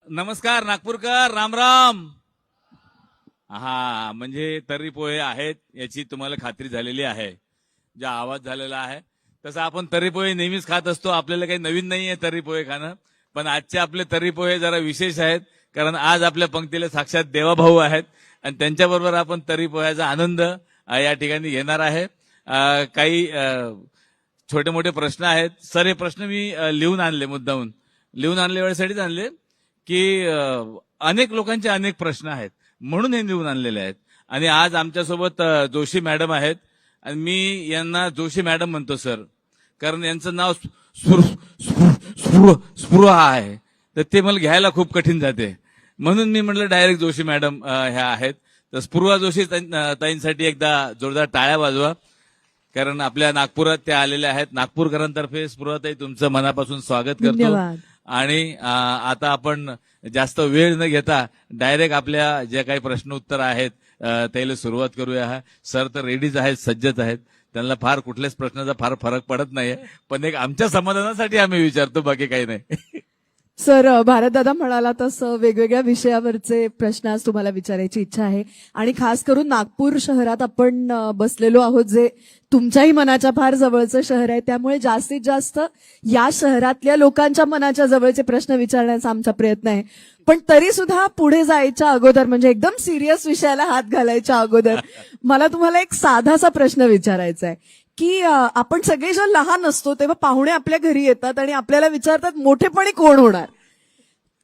नमस्कार नागपूरकर, राम राम. हा म्हणजे तर्री पोहे आहेत याची तुम्हाला खात्री झालेली आहे. ज्या आवाज झालेला आहे तसं आपण तर्री पोहे नेहमीच खात असतो. आपल्याला काही नवीन नाहीये तर्री पोहे खाणं, पण आजचे आपले तर्री पोहे जरा विशेष आहेत, कारण आज आपल्या पंक्तीला साक्षात देवाभाऊ आहेत आणि त्यांच्याबरोबर आपण तर्री पोह्याचा आनंद या ठिकाणी घेणार आहे. काही छोटे मोठे प्रश्न आहेत. सर हे प्रश्न मी लिहून आणले, मुद्दाहून लिहून आणले, वेळेसाठीच आणले की अनेक लोकांचे अनेक प्रश्न आहेत म्हणून हे लिहून आणलेले आहेत. आणि आज आमच्यासोबत जोशी मॅडम आहेत आणि मी यांना जोशी मॅडम म्हणतो सर, कारण यांचं नाव स्पृहा आहे, तर ते मला घ्यायला खूप कठीण जाते, म्हणून मी म्हटलं डायरेक्ट जोशी मॅडम ह्या आहेत. तर स्पृहा जोशी ताईंसाठी एकदा जोरदार टाळ्या वाजवा, कारण आपल्या नागपुरात त्या आलेल्या आहेत. नागपूरकरांतर्फे स्पृहाताई तुमचं मनापासून स्वागत करतो. आणि आता आपण जास्त वेळ न घेता डायरेक्ट आपल्या जे काही प्रश्न उत्तर आहेत त्याला सुरुवात करूया. सर तर रेडीच आहेत, सज्जच आहेत, त्यांना फार कुठल्याच प्रश्नाचा फार फरक पडत नाहीये, पण एक आमच्या समाधानासाठी आम्ही विचारतो, बाकी काही नाही. सर, भारतदादा म्हणाला तसं वेगवेगळ्या विषयावरचे प्रश्न आज तुम्हाला विचारायची इच्छा आहे आणि खास करून नागपूर शहरात आपण बसलेलो आहोत, जे तुमच्याही मनाच्या फार जवळचं शहर आहे, त्यामुळे जास्तीत जास्त या शहरातल्या लोकांच्या मनाच्या जवळचे प्रश्न विचारण्याचा आमचा प्रयत्न आहे. पण तरी सुद्धा पुढे जायच्या अगोदर, म्हणजे एकदम सिरियस विषयाला हात घालायच्या अगोदर मला तुम्हाला एक साधासा प्रश्न विचारायचा आहे की आपण सगळे जेव्हा लहान असतो तेव्हा पाहुणे आपल्या घरी येतात आणि आपल्याला विचारतात मोठेपणी कोण होणार.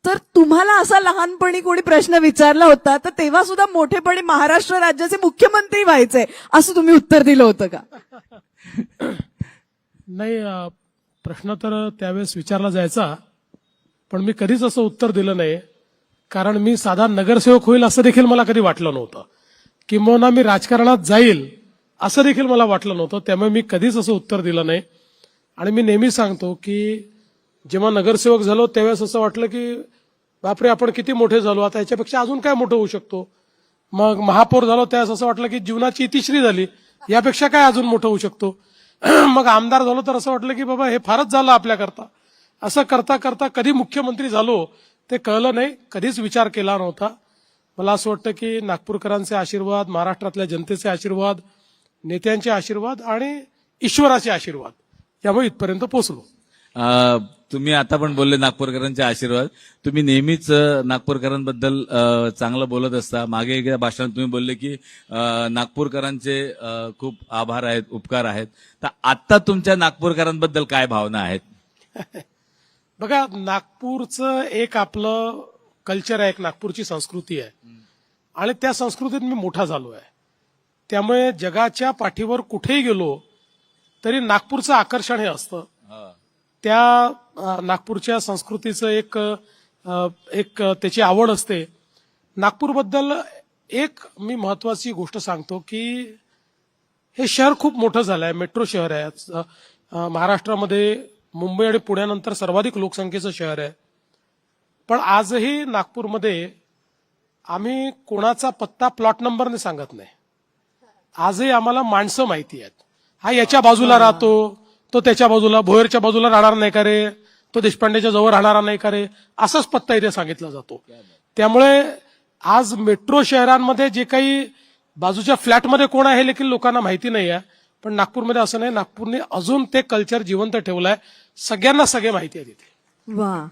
तर तुम्हाला असा लहानपणी कोणी प्रश्न विचारला होता तर तेव्हा सुद्धा मोठेपणी महाराष्ट्र राज्याचे मुख्यमंत्री व्हायचे असं तुम्ही उत्तर दिलं होतं का? नाही, प्रश्न तर त्यावेळेस विचारला जायचा, पण मी कधीच असं उत्तर दिलं नाही, कारण मी साधा नगरसेवक होईल असं देखील मला कधी वाटलं नव्हतं, किंबहुना मी राजकारणात जाईल असं देखील मला वाटलं नव्हतं. त्यामुळे मी कधीच असं उत्तर दिलं नाही. आणि मी नेहमी सांगतो की जेव्हा नगरसेवक झालो त्यावेळेस असं वाटलं की बापरे, आपण किती मोठे झालो, आता याच्यापेक्षा अजून काय मोठं होऊ शकतो. मग महापौर झालो त्यावेळेस असं वाटलं की जीवनाची इतिश्री झाली, यापेक्षा काय अजून मोठं होऊ शकतो. मग आमदार झालो तर असं वाटलं की बाबा हे फारच झालं आपल्याकरता. असं करता करता कधी मुख्यमंत्री झालो ते कळलं नाही, कधीच विचार केला नव्हता. मला असं वाटतं की नागपूरकरांचे आशीर्वाद, महाराष्ट्रातल्या जनतेचे आशीर्वाद, नेत्यांचे आशीर्वाद आणि ईश्वराचे आशीर्वाद यामुळे इथपर्यंत पोहोचलो. तुम्ही आता पण बोलले नागपूरकरांचे आशीर्वाद. तुम्ही नेहमीच नागपूरकरांबद्दल चांगलं बोलत असता. मागे एकदा भाषणात तुम्ही बोलले की नागपूरकरांचे खूप आभार आहेत, उपकार आहेत. तर आता तुमच्या नागपूरकरांबद्दल काय भावना आहेत? बघा, नागपूरचं एक आपलं कल्चर आहे, एक नागपूरची संस्कृती आहे आणि त्या संस्कृतीत मी मोठा झालो आहे. त्यामुळे जगाच्या पाठीवर कुठेही गेलो तरी नागपूरचं आकर्षण हे असतं. त्या नागपूरच्या संस्कृतीचं एक त्याची आवड असते. नागपूरबद्दल एक मी महत्वाची गोष्ट सांगतो की हे शहर खूप मोठं झालं आहे, मेट्रो शहर आहे. महाराष्ट्रामध्ये मुंबई आणि पुण्यानंतर सर्वाधिक लोकसंख्येचं शहर आहे. पण आजही नागपूरमध्ये आम्ही कोणाचा पत्ता प्लॉट नंबरने सांगत नाही. आजही आम्हाला माणसं माहिती आहेत. हा याच्या बाजूला राहतो, तो त्याच्या बाजूला, भोयरच्या बाजूला राहणार नाही का रे, तो देशपांडेच्या जवळ राहणार नाही का रे, असाच पत्ता इथे सांगितला जातो. त्यामुळे आज मेट्रो शहरांमध्ये जे काही बाजूच्या फ्लॅटमध्ये कोण आहे हे देखील लोकांना माहिती नाही आहे. पण नागपूरमध्ये असं नाही. नागपूरने अजून ते कल्चर जिवंत ठेवलंय. सगळ्यांना सगळे माहिती आहे तिथे. वा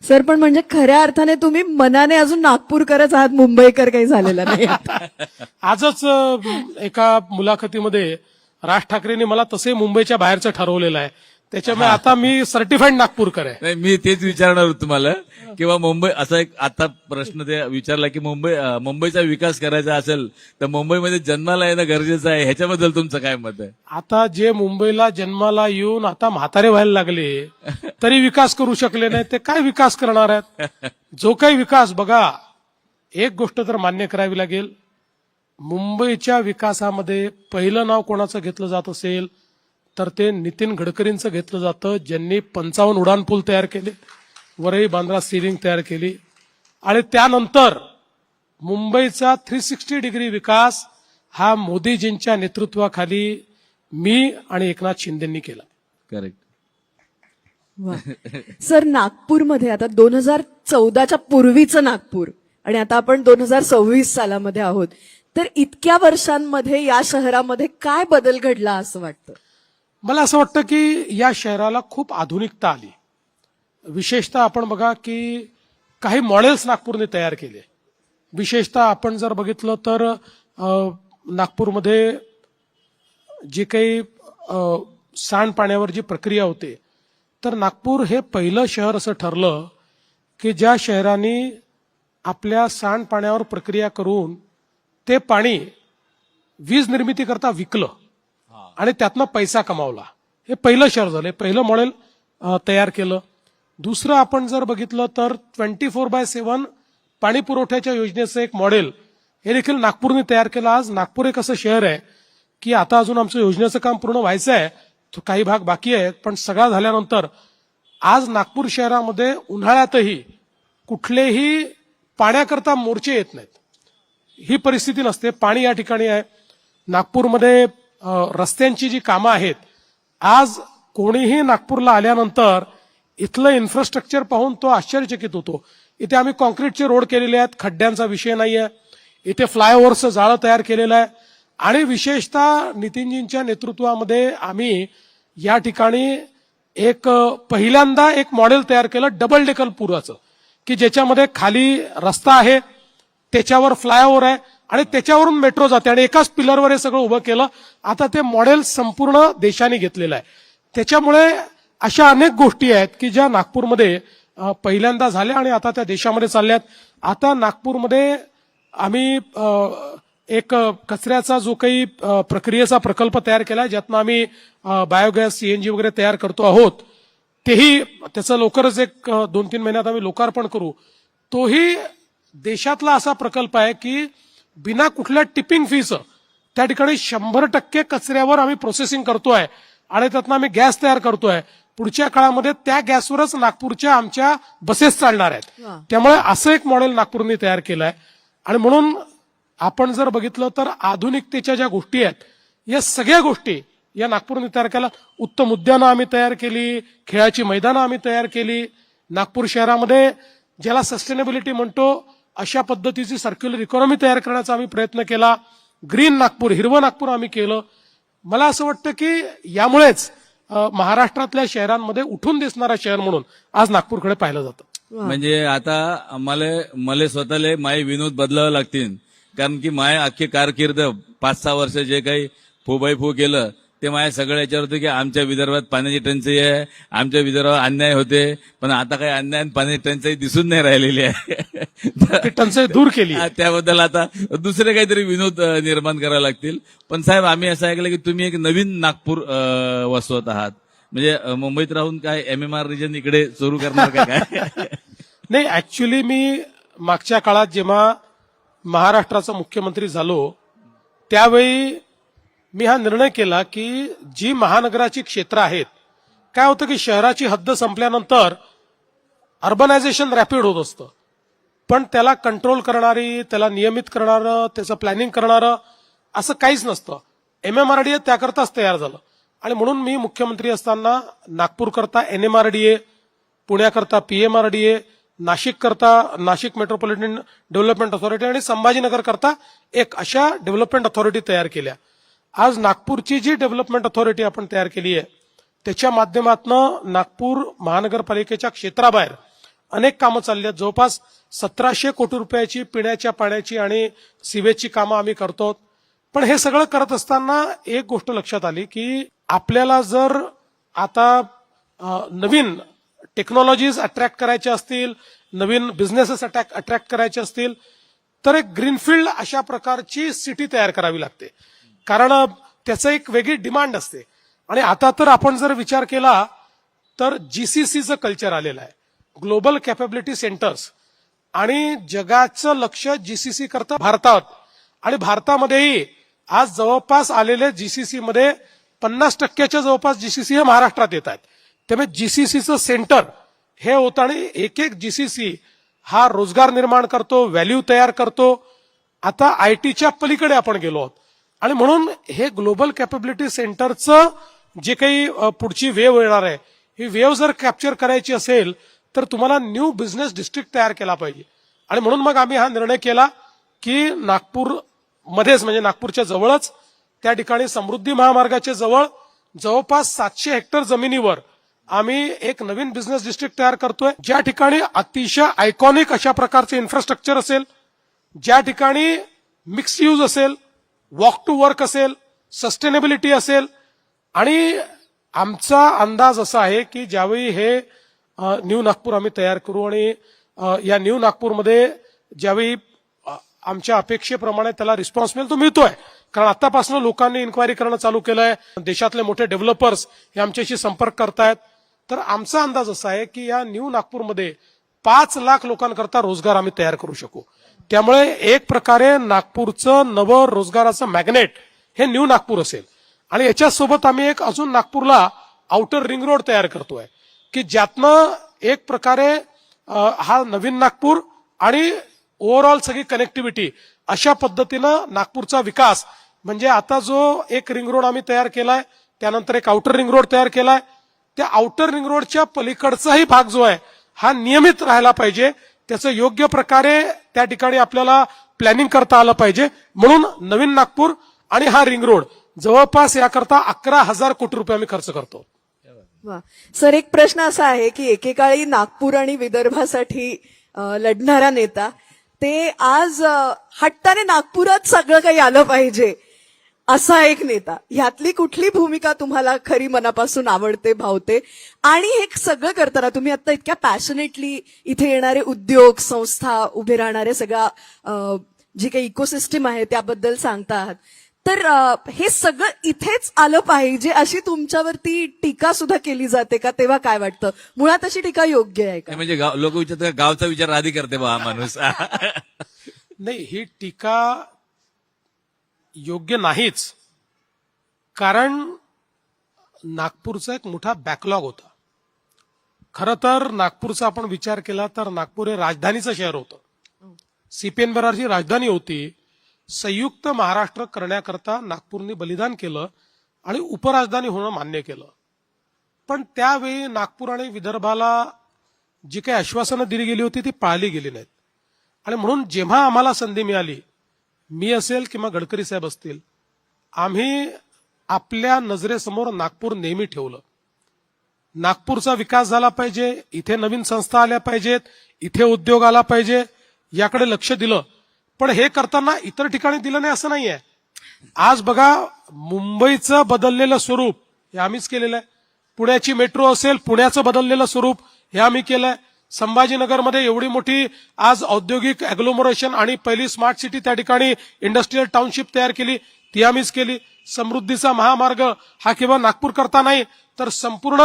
सर, पण म्हणजे खऱ्या अर्थाने तुम्ही मनाने अजून नागपूरकरच आहात, मुंबईकर काही झालेला नाही. आजच एका मुलाखतीमध्ये राज ठाकरेंनी मला तसे मुंबईच्या बाहेरचं ठरवलेलं आहे. त्याच्यामुळे आता मी सर्टिफाईड नागपूरकर आहे. नाही, मी तेच विचारणार होतो तुम्हाला, किंवा मुंबई असा एक आता प्रश्न ते विचारला की मुंबईचा विकास करायचा असेल तर मुंबईमध्ये जन्माला येणं गरजेचं आहे, ह्याच्याबद्दल तुमचं काय मत आहे? आता जे मुंबईला जन्माला येऊन आता म्हातारे व्हायला लागले तरी विकास करू शकले नाही, ते काय विकास करणार आहेत? जो काही विकास, बघा, एक गोष्ट तर मान्य करावी लागेल, मुंबईच्या विकासामध्ये पहिलं नाव कोणाचं घेतलं जात असेल तर ते नितीन गडकरींचं घेतलं जातं, ज्यांनी 55 उड्डाणपूल तयार केले, वरई बांद्रा सीलिंग तयार केली. आणि त्यानंतर मुंबईचा 360 डिग्री विकास हा मोदीजींच्या नेतृत्वाखाली मी आणि एकनाथ शिंदेंनी केला. करेक्ट. वा. सर, नागपूरमध्ये आता 2014च्या पूर्वीचं नागपूर आणि आता आपण 2026 सालामध्ये आहोत, तर इतक्या वर्षांमध्ये या शहरामध्ये काय बदल घडला असं वाटतं? मला असं वाटतं की या शहराला खूप आधुनिकता आली. विशेषतः आपण बघा की काही मॉडेल्स नागपूरने तयार केले. विशेषतः आपण जर बघितलं तर नागपूरमध्ये जे काही सांडपाण्यावर जी प्रक्रिया होते, तर नागपूर हे पहिलं शहर असं ठरलं की ज्या शहराने आपल्या सांडपाण्यावर प्रक्रिया करून ते पाणी वीज निर्मिती करता विकलं आणि त्यातनं पैसा कमावला. हे पहिलं शहर झालं, पहिलं मॉडेल तयार केलं. दुसरं आपण जर बघितलं तर 24/7 पाणी पुरवठ्याच्या योजनेचं एक मॉडेल हे देखील नागपूरने तयार केलं. आज नागपूर एक असं शहर आहे की आता अजून आमचं योजनेचं काम पूर्ण व्हायचं आहे, काही भाग बाकी आहेत, पण सगळा झाल्यानंतर आज नागपूर शहरामध्ये उन्हाळ्यातही कुठलेही पाण्याकरता मोर्चे येत नाहीत. ही परिस्थिती नसते. पाणी या ठिकाणी आहे. नागपूरमध्ये रस्त्यांची जी कामं आहेत, आज कोणीही नागपूरला आल्यानंतर इथलं इन्फ्रास्ट्रक्चर पाहून तो आश्चर्यचकित होतो. इथे आम्ही कॉन्क्रीटचे रोड केलेले आहेत, खड्ड्यांचा विषय नाहीये. इथे फ्लायओव्हरचं जाळं तयार केलेलं आहे आणि विशेषतः नितीनजींच्या नेतृत्वामध्ये आम्ही या ठिकाणी एक पहिल्यांदा एक मॉडेल तयार केलं डबल डेकर पुराचं, की ज्याच्यामध्ये खाली रस्ता आहे, त्याच्यावर फ्लायओव्हर आहे आणि त्याच्यावरून मेट्रो जाते आणि एकाच पिलरवर हे सगळं उभं केलं. आता ते मॉडेल संपूर्ण देशाने घेतलेलं आहे. त्याच्यामुळे अशा अनेक गोष्टी आहेत की ज्या नागपूरमध्ये पहिल्यांदा झाल्या आणि आता त्या देशामध्ये चालल्यात. आता नागपूरमध्ये आम्ही एक कचऱ्याचा जो काही प्रक्रियेचा प्रकल्प तयार केला, ज्यातनं आम्ही बायोगॅस सीएनजी वगैरे तयार करतो आहोत. तेही त्याचं लवकरच एक 2-3 महिन्यात आम्ही लोकार्पण करू. तोही देशातला असा प्रकल्प आहे की बिना कुठल्या टिपिंग फीचं त्या ठिकाणी 100% कचऱ्यावर आम्ही प्रोसेसिंग करतोय आणि त्यातनं आम्ही गॅस तयार करतोय. पुढच्या काळामध्ये त्या गॅसवरच नागपूरच्या आमच्या बसेस चालणार आहेत. त्यामुळे असं एक मॉडेल नागपूरने तयार केलं आहे. आणि म्हणून आपण जर बघितलं तर आधुनिकतेच्या ज्या गोष्टी आहेत, या सगळ्या गोष्टी या नागपूरने तयार केल्या. उत्तम उद्यानं आम्ही तयार केली, खेळाची मैदानं आम्ही तयार केली. नागपूर शहरामध्ये ज्याला सस्टेनेबिलिटी म्हणतो अशा पद्धतीची सर्क्युलर इकॉनॉमी तयार करण्याचा आम्ही प्रयत्न केला. ग्रीन नागपूर, हिरवं नागपूर आम्ही केलं. मला असं वाटतं की यामुळेच महाराष्ट्रातल्या शहरांमध्ये उठून दिसणारा शहर म्हणून आज नागपूरकडे पाहिलं जातं. म्हणजे आता मला स्वतःला माय विनोद बदलावं लागतील, कारण की माय अख्खी कारकीर्द 5-6 वर्ष जे काही फू बाय फू केलं ते माझ्या सगळं याच्यावर होतं की आमच्या विदर्भात पाण्याची टंचाई आहे, आमच्या विदर्भात अन्याय होते, पण आता काही अन्याय आणि पाण्याची टंचाई दिसून नाही राहिलेली आहे. ती टंचाई दूर केली. त्याबद्दल आता दुसरे काहीतरी विनोद निर्माण करावे लागतील. पण साहेब, आम्ही असं ऐकलं की तुम्ही एक नवीन नागपूर वसवत आहात, म्हणजे मुंबईत राहून काय MMR रिजन इकडे सुरू करणार का काय? नाही, ऍक्च्युली मी मागच्या काळात जेव्हा महाराष्ट्राचा मुख्यमंत्री झालो त्यावेळी मी हा निर्णय केला की जी महानगराची क्षेत्र आहेत, काय होतं की शहराची हद्द संपल्यानंतर अर्बनायझेशन रॅपिड होत असतं, पण त्याला कंट्रोल करणारी, त्याला नियमित करणारं, त्याचं प्लॅनिंग करणारं असं काहीच नसतं. MMRDA त्याकरताच तयार झालं. आणि म्हणून मी मुख्यमंत्री असताना नागपूरकरता NMRDA, पुण्याकरता PMRDA, Nashik metropolitan development authority आणि संभाजीनगर करता एक अशा डेव्हलपमेंट अथॉरिटी तयार केल्या. आज नागपूरची जी डेव्हलपमेंट अथॉरिटी आपण तयार केली आहे त्याच्या माध्यमातून नागपूर महानगरपालिकेच्या क्षेत्राबाहेर अनेक कामं चालली आहेत. जवळपास 1700 कोटी रुपयाची पिण्याच्या पाण्याची आणि सिवेजची कामं आम्ही करतो. पण हे सगळं करत असताना एक गोष्ट लक्षात आली की आपल्याला जर आता नवीन टेक्नॉलॉजीज अट्रॅक्ट करायच्या असतील, नवीन बिझनेसेस अट्रॅक्ट करायचे असतील, तर एक ग्रीनफील्ड अशा प्रकारची सिटी तयार करावी लागते, कारण त्याचं एक वेगळी डिमांड असते. आणि आता तर आपण जर विचार केला तर GCCचं कल्चर आलेलं आहे, ग्लोबल कॅपेबिलिटी सेंटर्स, आणि जगाचं लक्ष GCC करता भारतात. आणि भारतामध्येही आज जवळपास आलेले GCC मध्ये 50% जवळपास GCC हे महाराष्ट्रात येत आहेत. त्यामुळे GCCचं सेंटर हे होतं आणि एक GCC हा रोजगार निर्माण करतो, व्हॅल्यू तयार करतो. आता ITच्या पलीकडे आपण गेलो आहोत. आणि म्हणून हे ग्लोबल कॅपेबिलिटी सेंटरचं जे काही पुढची वेव येणार आहे, ही वेव्ह जर कॅप्चर करायची असेल तर तुम्हाला न्यू बिझनेस डिस्ट्रिक्ट तयार केला पाहिजे. आणि म्हणून मग आम्ही हा निर्णय केला की नागपूरमध्येच म्हणजे नागपूरच्या जवळच त्या ठिकाणी समृद्धी महामार्गाच्या जवळ जवळपास 700 हेक्टर जमिनीवर आम्ही एक नवीन बिझनेस डिस्ट्रिक्ट तयार करतोय, ज्या ठिकाणी अतिशय आयकॉनिक अशा प्रकारचे इन्फ्रास्ट्रक्चर असेल, ज्या ठिकाणी मिक्स यूज असेल, वॉक टू वर्क असेल, सस्टेनेबिलिटी असेल. आणि आमचा अंदाज असा आहे की ज्यावेळी हे न्यू नागपूर आम्ही तयार करू आणि या न्यू नागपूरमध्ये ज्यावेळी आमच्या अपेक्षेप्रमाणे त्याला रिस्पॉन्स मिळेल तो मिळतोय, कारण आतापासून लोकांनी इन्क्वायरी करणं चालू केलंय, देशातले मोठे डेव्हलपर्स हे आमच्याशी संपर्क करतायत. तर आमचा अंदाज असा आहे की या न्यू नागपूरमध्ये 5 लाख लोकांकरता रोजगार आम्ही तयार करू शकू. त्यामुळे एक प्रकारे नागपूरचं नवं रोजगाराचं मॅग्नेट हे न्यू नागपूर असेल. आणि याच्यासोबत आम्ही एक अजून नागपूरला आउटर रिंग रोड तयार करतोय की ज्यातनं एक प्रकारे हा नवीन नागपूर आणि ओव्हरऑल सगळी कनेक्टिव्हिटी अशा पद्धतीनं नागपूरचा विकास म्हणजे आता जो एक रिंग रोड आम्ही तयार केलाय, त्यानंतर एक आउटर रिंग रोड तयार केलाय, त्या आउटर रिंग रोडच्या पलीकडचाही भाग जो आहे हा नियमित राहायला पाहिजे. त्याचं योग्य प्रकारे त्या ठिकाणी आपल्याला प्लॅनिंग करता आलं पाहिजे. म्हणून नवीन नागपूर आणि हा रिंग रोड जवळपास याकरता 11,000 कोटी रुपये आम्ही खर्च करतो. वा. सर, एक प्रश्न असा आहे की एकेकाळी नागपूर आणि विदर्भासाठी लढणारा नेता ते आज हट्टाने नागपुरात सगळं काही आलं पाहिजे असा एक नेता, ह्यातली कुठली भूमिका तुम्हाला खरी मनापासून आवडते, भावते? आणि हे सगळं करताना तुम्ही आता इतक्या पॅशनेटली इथे येणारे उद्योग संस्था उभे राहणारे सगळा जी काही इकोसिस्टम आहे त्याबद्दल सांगता आहात, तर हे सगळं इथेच आलं पाहिजे अशी तुमच्यावरती टीका सुद्धा केली जाते का? तेव्हा काय वाटतं, मुळात अशी टीका योग्य आहे का? म्हणजे लोक विचारतात गावचा विचार आधी करते बा हा माणूस. नाही, ही टीका योग्य नाहीच. कारण नागपूरचा एक मोठा बॅकलॉग होता. खरं तर नागपूरचा आपण विचार केला तर नागपूर हे राजधानीचं शहर होतं, सीपीएन बरारची राजधानी होती. संयुक्त महाराष्ट्र करण्याकरता नागपूरने बलिदान केलं आणि उपराजधानी होणं मान्य केलं. पण त्यावेळी नागपूर आणि विदर्भाला जी काही आश्वासनं दिली गेली होती ती पाळली गेली नाहीत. आणि म्हणून जेव्हा आम्हाला संधी मिळाली, मी असेल किंवा गडकरी साहेब असतील, आम्ही आपल्या नजरेसमोर नागपूर नेहमी ठेवलं. नागपूरचा विकास झाला पाहिजे, इथे नवीन संस्था आल्या पाहिजेत, इथे उद्योग आला पाहिजे, याकडे लक्ष दिलं. पण हे करताना इतर ठिकाणी दिलं नाही असं नाहीये. आज बघा, मुंबईचं बदललेलं स्वरूप हे आम्हीच केलेलं आहे. पुण्याची मेट्रो असेल, पुण्याचं बदललेलं स्वरूप हे आम्ही केलंय. संभाजीनगरमध्ये एवढी मोठी आज औद्योगिक अॅग्लोमरेशन आणि पहिली स्मार्ट सिटी त्या ठिकाणी इंडस्ट्रीयल टाउनशिप तयार केली, ती आम्हीच केली. समृद्धीचा महामार्ग हा केवळ नागपूर करता नाही तर संपूर्ण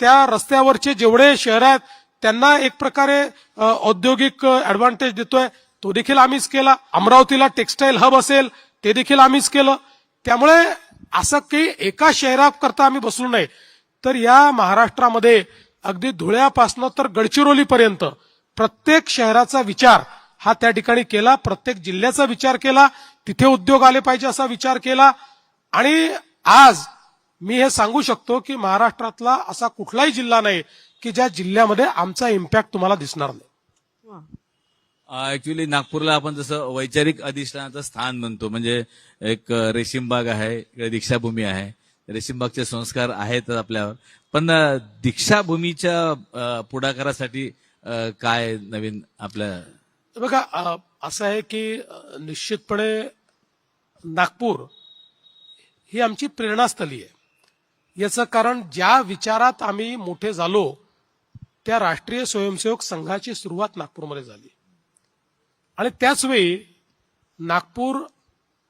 त्या रस्त्यावरचे जेवढे शहर आहेत त्यांना एक प्रकारे औद्योगिक ऍडव्हान्टेज देतोय, तो देखील आम्हीच केला. अमरावतीला टेक्सटाईल हब असेल ते देखील आम्हीच केलं. त्यामुळे असं काही एका शहराकरता आम्ही बसलो नाही, तर या महाराष्ट्रामध्ये अगदी धुळ्यापासनं तर गडचिरोलीपर्यंत प्रत्येक शहराचा विचार हा त्या ठिकाणी केला, प्रत्येक जिल्ह्याचा विचार केला, तिथे उद्योग आले पाहिजे असा विचार केला. आणि आज मी हे सांगू शकतो की महाराष्ट्रातला असा कुठलाही जिल्हा नाही की ज्या जिल्ह्यामध्ये आमचा इम्पॅक्ट तुम्हाला दिसणार नाही. ऍक्च्युली नागपूरला आपण जसं वैचारिक अधिष्ठानाचं स्थान म्हणतो, म्हणजे एक रेशीमबाग आहे, इकडे दीक्षाभूमी आहे, रेशीमबागचे संस्कार आहेत आपल्यावर. पण दीक्षाभूमीच्या पुढाकारासाठी काय नवीन आपल्या? बघा, असं आहे की निश्चितपणे नागपूर ही आमची प्रेरणास्थळी आहे. याचं कारण ज्या विचारात आम्ही मोठे झालो त्या राष्ट्रीय स्वयंसेवक संघाची सुरुवात नागपूरमध्ये झाली. आणि त्याचवेळी नागपूर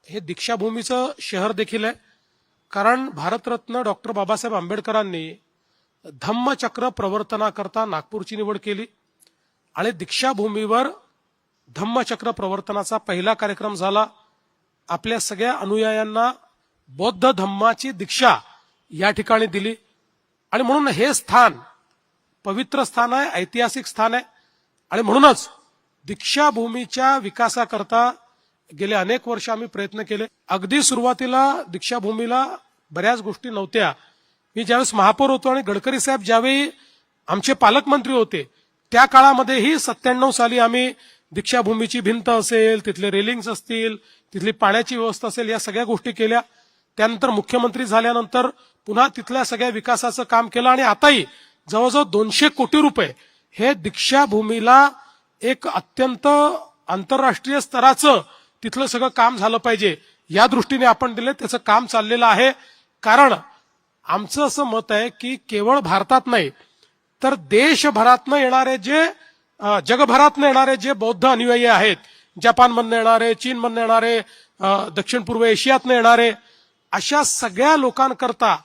हे दीक्षाभूमीचं शहर देखील आहे, कारण भारतरत्न डॉक्टर बाबासाहेब आंबेडकरांनी धम्मचक्र प्रवर्तनाकरता नागपूरची निवड केली. आणि दीक्षाभूमीवर धम्मचक्र प्रवर्तनाचा पहिला कार्यक्रम झाला. आपल्या सगळ्या अनुयायांना बौद्ध धम्माची दीक्षा या ठिकाणी दिली. आणि म्हणून हे स्थान पवित्र स्थान आहे, ऐतिहासिक स्थान आहे. आणि म्हणूनच दीक्षाभूमीच्या विकासाकरता गेले अनेक वर्ष आम्ही प्रयत्न केले. अगदी सुरुवातीला दीक्षाभूमीला बऱ्याच गोष्टी नव्हत्या, मी ज्यावेळेस महापौर होतो आणि गडकरी साहेब ज्यावेळी आमचे पालकमंत्री होते त्या काळामध्येही 97 साली आम्ही दीक्षाभूमीची भिंत असेल, तिथले रेलिंग्स असतील, तिथली पाण्याची व्यवस्था असेल, या सगळ्या गोष्टी केल्या. त्यानंतर मुख्यमंत्री झाल्यानंतर पुन्हा तिथल्या सगळ्या विकासाचं काम केलं आणि आताही जवळजवळ 200 कोटी रुपये हे दीक्षाभूमीला एक अत्यंत आंतरराष्ट्रीय स्तराचं तिथलं सगळं काम झालं पाहिजे या दृष्टीने आपण दिले. त्याचं काम चाललेलं आहे. कारण आमचं असं मत आहे की केवळ भारतात नाही तर देशभरातनं येणारे जे जगभरातनं येणारे जे बौद्ध अनुयायी आहेत, जपानमधनं येणारे, चीनमधनं येणारे, दक्षिण पूर्व एशियातनं येणारे, अशा सगळ्या लोकांकरता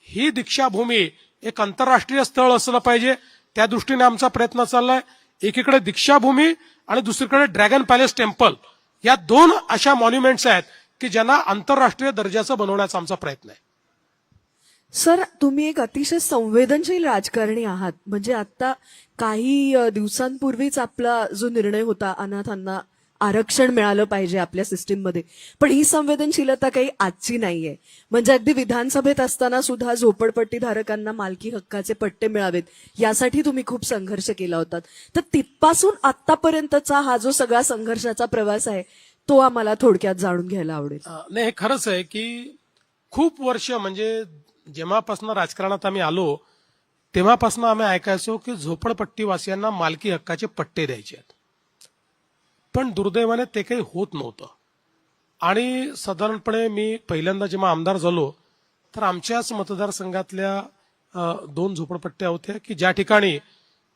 ही दीक्षाभूमी एक आंतरराष्ट्रीय स्थळ असलं पाहिजे. त्या दृष्टीने आमचा प्रयत्न चाललाय. एकीकडे दीक्षाभूमी आणि दुसरीकडे ड्रॅगन पॅलेस टेम्पल, या 2 अशा मॉन्युमेंट्स आहेत की ज्यांना आंतरराष्ट्रीय दर्जाचं बनवण्याचा आमचा प्रयत्न आहे. सर, तुम्ही एक अतिशय संवेदनशील राजकारणी आहात. म्हणजे आता काही दिवसांपूर्वीच आपला जो निर्णय होता, अनाथांना आरक्षण मिळालं पाहिजे आपल्या सिस्टीममध्ये, पण ही संवेदनशीलता काही आजची नाहीये. म्हणजे अगदी विधानसभेत असताना सुद्धा झोपडपट्टी धारकांना मालकी हक्काचे पट्टे मिळावेत यासाठी तुम्ही खूप संघर्ष केला होता. तर तिथपासून आतापर्यंतचा हा जो सगळा संघर्षाचा प्रवास आहे तो आम्हाला थोडक्यात जाणून घ्यायला आवडेल. नाही, हे खरंच आहे की खूप वर्ष, म्हणजे जेव्हापासून राजकारणात आम्ही आलो तेव्हापासून आम्ही ऐकायचो की झोपडपट्टीवासियांना मालकी हक्काचे पट्टे द्यायचे आहेत. पण दुर्दैवाने ते काही होत नव्हतं. आणि साधारणपणे मी पहिल्यांदा जेव्हा आमदार झालो तर आमच्याच मतदारसंघातल्या 2 झोपडपट्ट्या होत्या की ज्या ठिकाणी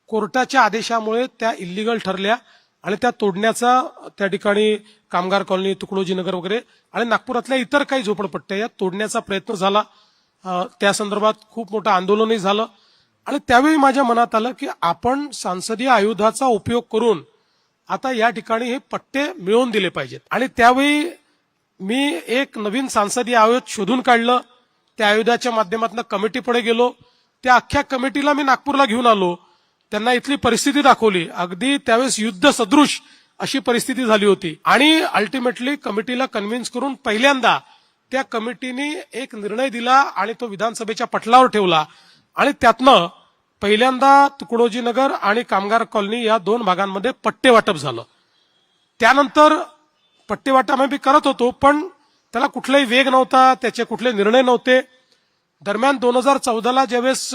कोर्टाच्या आदेशामुळे त्या इल्लिगल ठरल्या आणि त्या तोडण्याचा त्या ठिकाणी कामगार कॉलनी, तुकडोजी नगर वगैरे आणि नागपुरातल्या इतर काही झोपडपट्ट्या या तोडण्याचा प्रयत्न झाला. त्या संदर्भात खूप मोठं आंदोलनही झालं आणि त्यावेळी माझ्या मनात आलं की आपण संसदीय आयुधाचा उपयोग करून आता या ठिकाणी हे पट्टे मिळवून दिले पाहिजेत. आणि त्यावेळी मी एक नवीन संसदीय आयोग शोधून काढलं. त्या आयुधाच्या माध्यमातून कमिटीपुढे गेलो. त्या अख्ख्या कमिटीला मी नागपूरला घेऊन आलो. त्यांना इथली परिस्थिती दाखवली. अगदी त्यावेळेस युद्ध सदृश अशी परिस्थिती झाली होती आणि अल्टिमेटली कमिटीला कन्व्हिन्स करून पहिल्यांदा त्या कमिटीने एक निर्णय दिला आणि तो विधानसभेच्या पटलावर ठेवला आणि त्यातनं पहिल्यांदा तुकडोजी नगर आणि कामगार कॉलनी या 2 भागांमध्ये पट्टे वाटप झालं. त्यानंतर पट्टे वाटप आम्ही करत होतो पण त्याला कुठलाही वेग नव्हता, त्याचे कुठले निर्णय नव्हते. दरम्यान 2014ला ज्यावेळेस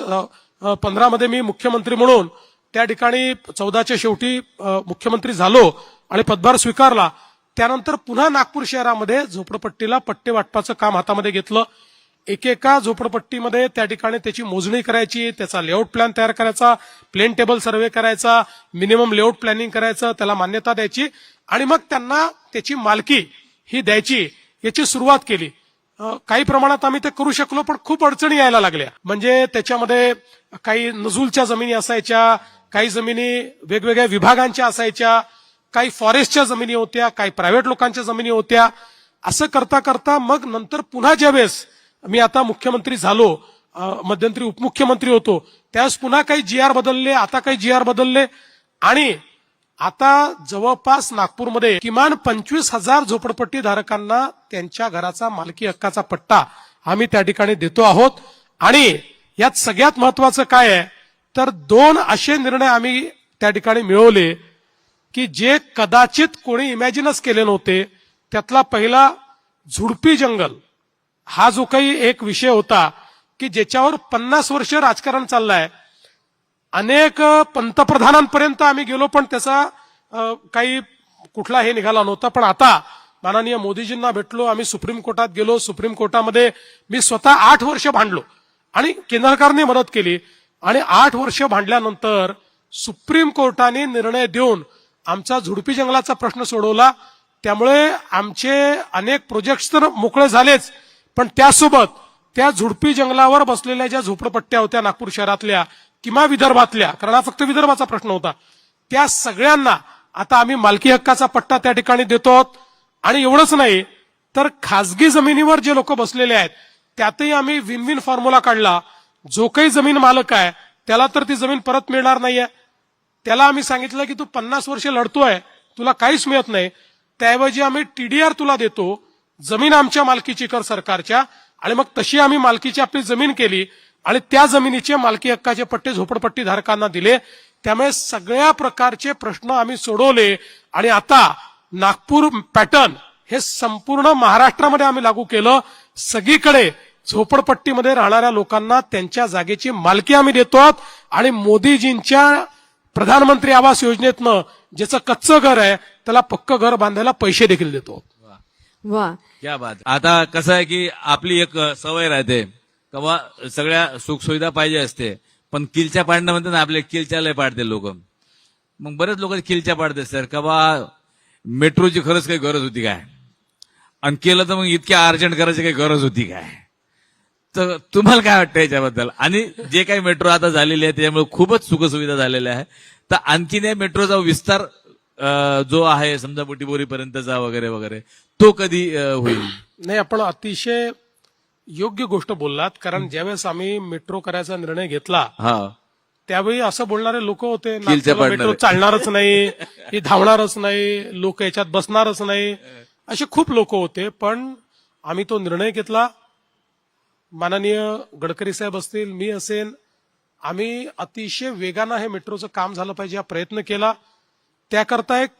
15 मध्ये मी मुख्यमंत्री म्हणून त्या ठिकाणी 14च्या शेवटी मुख्यमंत्री झालो आणि पदभार स्वीकारला, त्यानंतर पुन्हा नागपूर शहरामध्ये झोपडपट्टीला पट्टे वाटपाचं काम हातामध्ये घेतलं. एकेका झोपडपट्टीमध्ये त्या ठिकाणी त्याची मोजणी करायची, त्याचा लेआउट प्लॅन तयार करायचा, प्लेन टेबल सर्व्हे करायचा, मिनिमम लेआउट प्लॅनिंग करायचं, त्याला मान्यता द्यायची आणि मग त्यांना त्याची मालकी ही द्यायची, याची सुरुवात केली. काही प्रमाणात आम्ही ते करू शकलो पण खूप अडचणी यायला लागल्या. म्हणजे त्याच्यामध्ये काही नजूलच्या जमिनी असायच्या, काही जमिनी वेगवेगळ्या विभागांच्या असायच्या, काही फॉरेस्टच्या जमिनी होत्या, काही प्रायव्हेट लोकांच्या जमिनी होत्या. असं करता करता मग नंतर पुन्हा ज्यावेळेस मी आता मुख्यमंत्री झालो, मध्यंतरी उपमुख्यमंत्री होतो, त्यावेळेस पुन्हा काही GR बदलले, आता काही GR बदलले आणि आता जवळपास नागपूरमध्ये किमान 25,000 झोपडपट्टी धारकांना त्यांच्या घराचा मालकी हक्काचा पट्टा आम्ही त्या ठिकाणी देतो आहोत. आणि यात सगळ्यात महत्वाचं काय आहे तर 2 असे निर्णय आम्ही त्या ठिकाणी मिळवले की जे कदाचित कोणी इमॅजिनच केले नव्हते. त्यातला पहिला झुडपी जंगल हा जो काही एक विषय होता की ज्याच्यावर 50 वर्ष राजकारण चाललंय, अनेक पंतप्रधानांपर्यंत आम्ही गेलो पण त्याचा काही कुठला हे निघाला नव्हता. पण आता माननीय मोदीजींना भेटलो, आम्ही सुप्रीम कोर्टात गेलो, सुप्रीम कोर्टामध्ये मी स्वतः 8 वर्ष भांडलो आणि केंद्र सरकारने मदत केली आणि 8 वर्ष भांडल्यानंतर सुप्रीम कोर्टाने निर्णय देऊन आमचा झुडपी जंगलाचा प्रश्न सोडवला. त्यामुळे आमचे अनेक प्रोजेक्ट्स तर मोकळे झालेच पण त्यासोबत त्या झुडपी जंगलावर बसलेल्या ज्या झोपडपट्ट्या होत्या नागपूर शहरातल्या किंवा विदर्भातल्या, कारण हा फक्त विदर्भाचा प्रश्न होता, त्या सगळ्यांना आता आम्ही मालकी हक्काचा पट्टा त्या ठिकाणी देतो आहोत. आणि एवढंच नाही तर खासगी जमिनीवर जे लोक बसलेले आहेत त्यातही आम्ही विन विन फॉर्म्युला काढला. जो काही जमीन मालक आहे त्याला तर ती जमीन परत मिळणार नाहीये, त्याला आम्ही सांगितलं की तू 50 वर्ष लढतोय, तुला काहीच मिळत नाही, त्याऐवजी आम्ही TDR तुला देतो, जमीन आमच्या मालकीची कर सरकारच्या. आणि मग तशी आम्ही मालकीची आपली जमीन केली आणि त्या जमिनीचे मालकी हक्काचे पट्टे झोपडपट्टी धारकांना दिले. त्यामुळे सगळ्या प्रकारचे प्रश्न आम्ही सोडवले आणि आता नागपूर पॅटर्न हे संपूर्ण महाराष्ट्रामध्ये आम्ही लागू केलं. सगळीकडे झोपडपट्टीमध्ये राहणाऱ्या लोकांना त्यांच्या जागेची मालकी आम्ही देतो आहोत आणि मोदीजींच्या प्रधानमंत्री आवास योजनेतनं ज्याचं कच्चं घर आहे त्याला पक्कं घर बांधायला पैसे देखील देतो. वा. क्या बात. आता कसं आहे की आपली एक सवय राहते किंवा सगळ्या सुखसुविधा पाहिजे असते, पण किलच्या पाडणं म्हणतात ना, आपले किलच्या लय पाडते लोक. मग बरेच लोक किलच्या पाडते सर का बा मेट्रोची खरंच काही गरज होती काय, आणि केलं तर मग इतक्या अर्जंट करायची काही गरज होती काय. तर तुम्हाला काय वाटतं याच्याबद्दल? आणि जे काही मेट्रो आता झालेली आहे त्याच्यामुळे खूपच सुखसुविधा झालेल्या आहे, तर आणखीन या मेट्रोचा विस्तार जो आहे समजा बुटीबोरीपर्यंतचा वगैरे वगैरे तो कधी होईल? नाही, आपण अतिशय योग्य गोष्ट बोललात. कारण ज्यावेळेस आम्ही मेट्रो करायचा निर्णय घेतला हा, त्यावेळी असं बोलणारे लोक होते, किलच्या नागपूरला पाडणारे. मेट्रो चालणारच नाही, ही धावणारच नाही, लोक याच्यात बसणारच नाही, असे खूप लोक होते. पण आम्ही तो निर्णय घेतला. माननीय गडकरी साहेब असतील, मी असेल, आम्ही अतिशय वेगानं हे मेट्रोचं काम झालं पाहिजे हा प्रयत्न केला. त्याकरता एक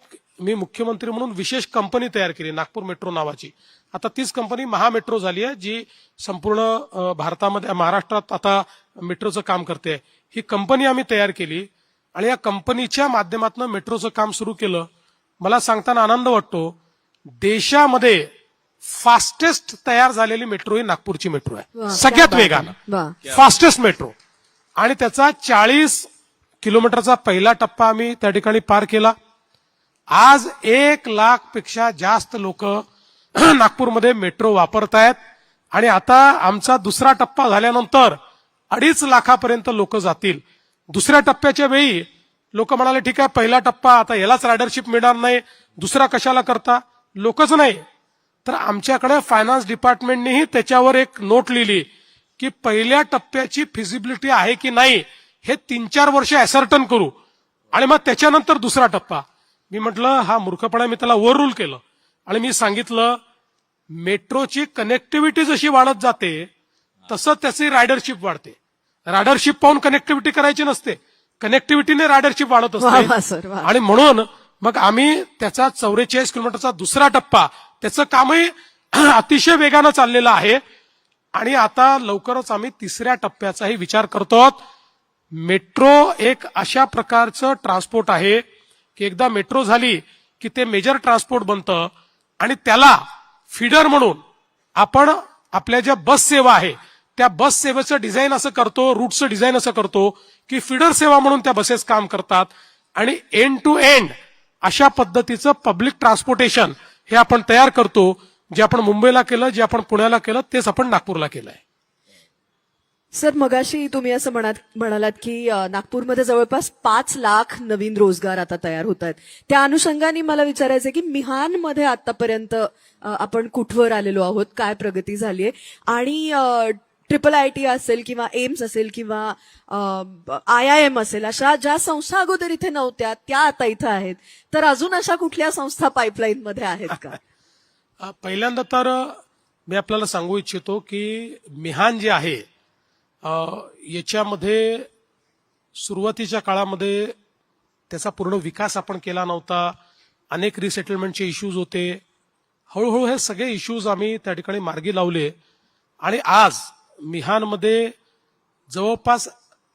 मी मुख्यमंत्री म्हणून विशेष कंपनी तयार केली, नागपूर मेट्रो नावाची. आता तीच कंपनी महामेट्रो झाली आहे, जी संपूर्ण भारतामध्ये महाराष्ट्रात आता मेट्रोचं काम करते. ही कंपनी आम्ही तयार केली आणि या कंपनीच्या माध्यमातून मेट्रोचं काम सुरू केलं. मला सांगताना आनंद वाटतो, देशामध्ये फास्टेस्ट तयार झालेली मेट्रो ही नागपूरची मेट्रो आहे. वा, सगळ्यात क्या बात वेगानं आहे. वा. Fastest metro. आणि त्याचा 40 किलोमीटरचा पहिला टप्पा आम्ही त्या ठिकाणी पार केला. आज 1 लाख पेक्षा जास्त लोक नागपूरमध्ये मेट्रो वापरतायत आणि आता आमचा दुसरा टप्पा झाल्यानंतर 2.5 लाखापर्यंत लोक जातील. दुसऱ्या टप्प्याच्या वेळी लोक म्हणाले ठीक आहे, पहिला टप्पा आता यालाच रायडरशिप मिळणार नाही, दुसरा कशाला करता. लोकच नाही तर आमच्याकडे फायनान्स डिपार्टमेंटनेही त्याच्यावर एक नोट लिहिली की पहिल्या टप्प्याची फिजिबिलिटी आहे की नाही हे 3-4 वर्ष ॲसर्टन करू आणि मग त्याच्यानंतर दुसरा टप्पा. मी म्हटलं हा मूर्खपणा, मी त्याला ओव्हर रूल केलं आणि मी सांगितलं मेट्रोची कनेक्टिव्हिटी जशी वाढत जाते तसं त्याची रायडरशिप वाढते. रायडरशिप पाहून कनेक्टिव्हिटी करायची नसते, कनेक्टिव्हिटीने रायडरशिप वाढत वा, वा, असते. सर, वा. आणि म्हणून मग आम्ही त्याचा 44 किलोमीटरचा दुसरा टप्पा, त्याचं कामही अतिशय वेगानं चाललेलं आहे आणि आता लवकरच आम्ही तिसऱ्या टप्प्याचाही विचार करतो आहोत. मेट्रो एक अशा प्रकारचं ट्रान्सपोर्ट आहे की एकदा मेट्रो झाली की ते मेजर ट्रान्सपोर्ट बनतं आणि त्याला फीडर म्हणून आपण आपल्या ज्या बस सेवा आहे त्या बस सेवेचं डिझाईन असं करतो, रूटचं डिझाईन असं करतो की फीडर सेवा म्हणून त्या बसेस काम करतात आणि एंड टू एंड अशा पद्धतीचं पब्लिक ट्रान्सपोर्टेशन हे आपण तयार करतो. जे आपण मुंबईला केलं, जे आपण पुण्याला केलं, तेच आपण नागपूरला केलंय. सर, मगाशी तुम्ही असं म्हणालात की नागपूरमध्ये जवळपास 5 लाख नवीन रोजगार आता तयार होत आहेत. त्या अनुषंगाने मला विचारायचं की मिहानमध्ये आतापर्यंत आपण कुठवर आलेलो आहोत, काय प्रगती झालीये, आणि IIIT असेल किंवा एम्स असेल किंवा IIM असेल, अशा ज्या संस्था अगोदर इथे नव्हत्या त्या आता इथं आहेत, तर अजून अशा कुठल्या संस्था पाईपलाईन मध्ये आहेत का? पहिल्यांदा तर मी आपल्याला सांगू इच्छितो की मिहान जे आहे याच्यामध्ये सुरुवातीच्या काळामध्ये त्याचा पूर्ण विकास आपण केला नव्हता. अनेक रिसेटलमेंटचे इश्यूज होते. हळूहळू हे सगळे इश्यूज आम्ही त्या ठिकाणी मार्गी लावले आणि आज मिहानमध्ये जवळपास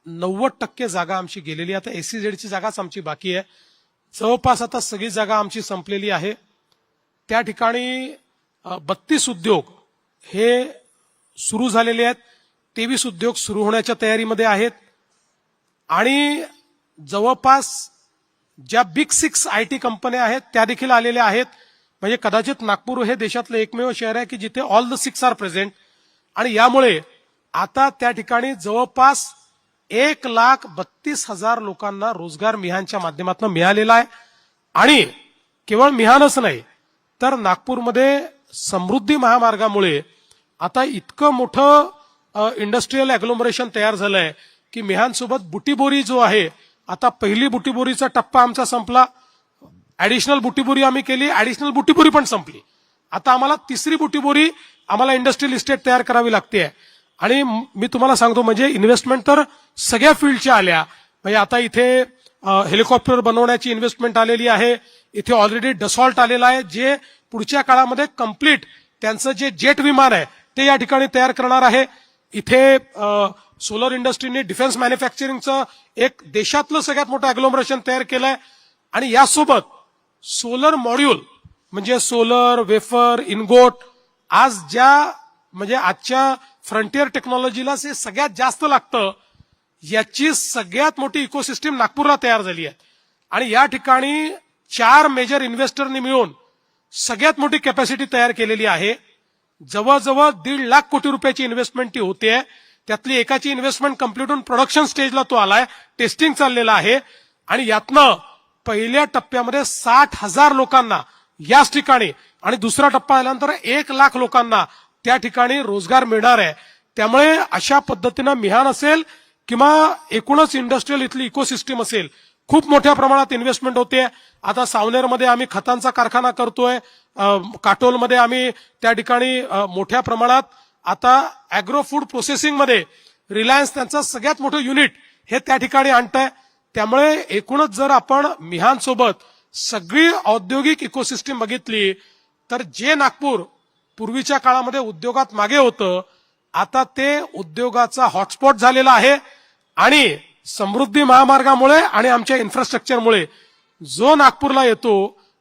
90% जागा आमची गेलेली. आता SEZची जागाच आमची बाकी आहे. जवळपास आता सगळी जागा आमची संपलेली आहे. त्या ठिकाणी 32 उद्योग हे सुरू झालेले आहेत. 23 उद्योग सुरू होण्याच्या तयारीमध्ये आहेत आणि जवळपास ज्या बिग 6 IT कंपन्या आहेत त्या देखील आलेल्या आहेत. म्हणजे कदाचित नागपूर हे देशातलं एकमेव शहर आहे की जिथे ऑल द 6 आर प्रेझेंट आणि यामुळे आता त्या ठिकाणी जवळपास 1,32,000 लोकांना रोजगार मिहानच्या माध्यमातून मिळालेला आहे. आणि केवळ मिहानच नाही तर नागपूरमध्ये समृद्धी महामार्गामुळे आता इतकं मोठं इंडस्ट्रीयल अॅग्लोमरेशन तयार झालंय की मिहानसोबत बुटीबोरी जो आहे, आता पहिली बुटीबोरीचा टप्पा आमचा संपला, ऍडिशनल बुटीबोरी आम्ही केली, ऍडिशनल बुटीबोरी पण संपली. आता आम्हाला तिसरी बुटीबोरी आम्हाला इंडस्ट्रियल इस्टेट तयार करावी लागते. आणि मी तुम्हाला सांगतो म्हणजे इन्व्हेस्टमेंट तर सगळ्या फील्डच्या आल्या. म्हणजे आता इथे हेलिकॉप्टर बनवण्याची इन्व्हेस्टमेंट आलेली आहे. इथे ऑलरेडी डसॉल्ट आलेला आहे, जे पुढच्या काळामध्ये कम्प्लीट त्यांचं जे जेट विमान आहे ते या ठिकाणी तयार करणार आहे. इथे सोलर इंडस्ट्रीने डिफेन्स मॅन्युफॅक्चरिंगचं एक देशातलं सगळ्यात मोठं अॅग्लोमरेशन तयार केलंय. आणि यासोबत सोलर मॉड्यूल म्हणजे सोलर वेफर इनगोट आज म्हणजे आजच्या फ्रंटियर टेक्नॉलॉजीला जे सगळ्यात जास्त लागतं याची सगळ्यात मोठी इकोसिस्टीम नागपूरला तयार झाली आहे. आणि या ठिकाणी 4 मेजर इन्व्हेस्टरनी मिळून सगळ्यात मोठी कॅपॅसिटी तयार केलेली आहे. जवळजवळ 1.5 लाख कोटी रुपयाची इन्व्हेस्टमेंट ती होते. त्यातली एकाची इन्व्हेस्टमेंट कम्प्लीट होऊन प्रोडक्शन स्टेजला तो आलाय, टेस्टिंग चाललेलं आहे. आणि यातनं पहिल्या टप्प्यामध्ये 60,000 लोकांना याच ठिकाणी आणि दुसरा टप्पा आल्यानंतर 1 लाख लोकांना त्या ठिकाणी रोजगार मिळणार आहे. त्यामुळे अशा पद्धतीनं मिहान असेल किंवा एकूणच इंडस्ट्रियल इथली इकोसिस्टीम असेल, खूप मोठ्या प्रमाणात इन्व्हेस्टमेंट होते. आता सावनेरमध्ये आम्ही खतांचा कारखाना करतोय, काटोलमध्ये आम्ही त्या ठिकाणी मोठ्या प्रमाणात आता अॅग्रो फूड प्रोसेसिंगमध्ये रिलायन्स त्यांचं सगळ्यात मोठं युनिट हे त्या ठिकाणी आणतंय. त्यामुळे एकूणच जर आपण मिहान सोबत सगळी औद्योगिक इकोसिस्टीम बघितली तर जे नागपूर पूर्वीच्या काळामध्ये उद्योगात मागे होतं आता ते उद्योगाचा हॉटस्पॉट झालेला आहे. आणि समृद्धी महामार्गामुळे आणि आमच्या इन्फ्रास्ट्रक्चरमुळे जो नागपूरला येतो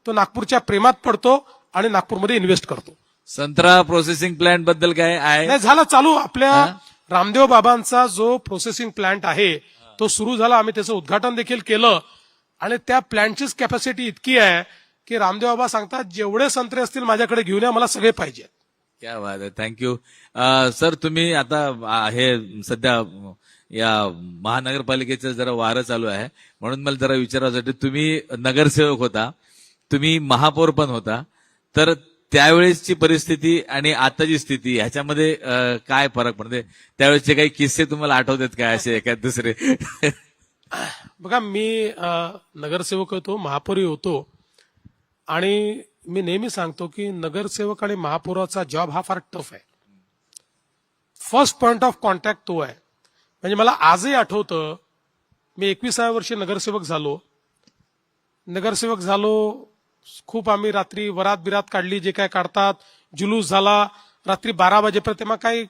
तो नागपूरच्या प्रेमात पडतो आणि नागपूरमध्ये इन्व्हेस्ट करतो. संत्रा प्रोसेसिंग प्लांट बद्दल काय आहे? नाही झालं चालू. आपल्या रामदेव बाबांचा जो प्रोसेसिंग प्लांट आहे तो सुरू झाला. आम्ही त्याचं उद्घाटन देखील केलं. आणि त्या प्लांटचीच कॅपॅसिटी इतकी आहे की रामदेव बाबा सांगतात जेवढे संत्रे असतील माझ्याकडे घेऊन या, मला सगळे पाहिजे. क्या बात आहे. Thank you sir. तुम्ही आता हे सध्या या महानगरपालिकेचं जरा वारं चालू आहे म्हणून मला जरा विचारायसाठी, तुम्ही नगरसेवक होता, तुम्ही महापौर पण होता, तर त्यावेळेसची परिस्थिती आणि आताची स्थिती ह्याच्यामध्ये काय फरक पडते? त्यावेळेसचे काही किस्से तुम्हाला आठवतात काय असे एखाद दुसरे? बघा मी नगरसेवक होतो, महापौरही होतो. आणि मी नेहमी सांगतो की नगरसेवक आणि महापौराचा जॉब हा फार टफ आहे. फर्स्ट पॉइंट ऑफ कॉन्टॅक्ट तो आहे. म्हणजे मला आजही आठवतं, मी 21व्या वर्षी नगरसेवक झालो. खूप आम्ही रात्री वरात बिरात काढली, जे काय काढतात, जुलूस झाला रात्री 12 वाजेपर्यंत. तेव्हा काही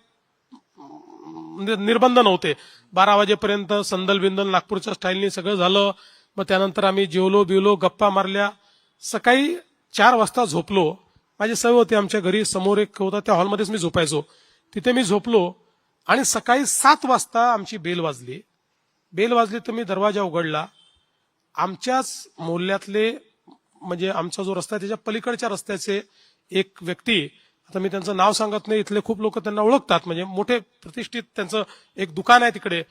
निर्बंध नव्हते. 12 वाजेपर्यंत संदल बिंदल नागपूरच्या स्टाईलनी सगळं झालं. मग त्यानंतर आम्ही जेवलो बिवलो, गप्पा मारल्या. सकाळी 4 वाजता झोपलो. माझी सवय होती, आमच्या घरी समोर एक होता, त्या हॉलमध्येच मी झोपायचो. तिथे मी झोपलो आणि सकाळी 7 वाजता आमची बेल वाजली तर मी दरवाजा उघडला. आमच्याच मोहल्ल्यातले म्हणजे आमचा जो रस्ता आहे त्याच्या पलीकडच्या रस्त्याचे एक व्यक्ती, आता मी त्यांचं नाव सांगत नाही, इथले खूप लोक त्यांना ओळखतात, म्हणजे मोठे प्रतिष्ठित त्यांचं एक दुकान आहे तिकडे.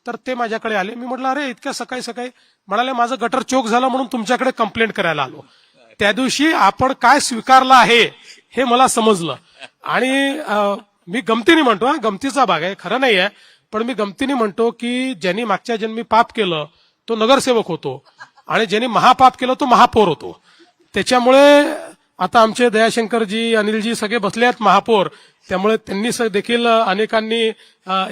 तर ते माझ्याकडे आले. मी म्हटलं अरे इतक्या सकाळी सकाळी? म्हणाले माझं गटर चोक झालं म्हणून तुमच्याकडे कंप्लेंट करायला आलो. त्या दिवशी आपण काय स्वीकारलं आहे हे मला समजलं. आणि मी गमतीने म्हणतो, गमतीचा भाग आहे, खरं नाही आहे, पण मी गमतीने म्हणतो की ज्यांनी मागच्या जन्मी पाप केलं तो नगरसेवक होतो आणि ज्यांनी महापाप केलं तो महापौर होतो. त्याच्यामुळे आता आमचे दयाशंकरजी, अनिलजी सगळे बसले आहेत महापौर, त्यामुळे त्यांनी देखील अनेकांनी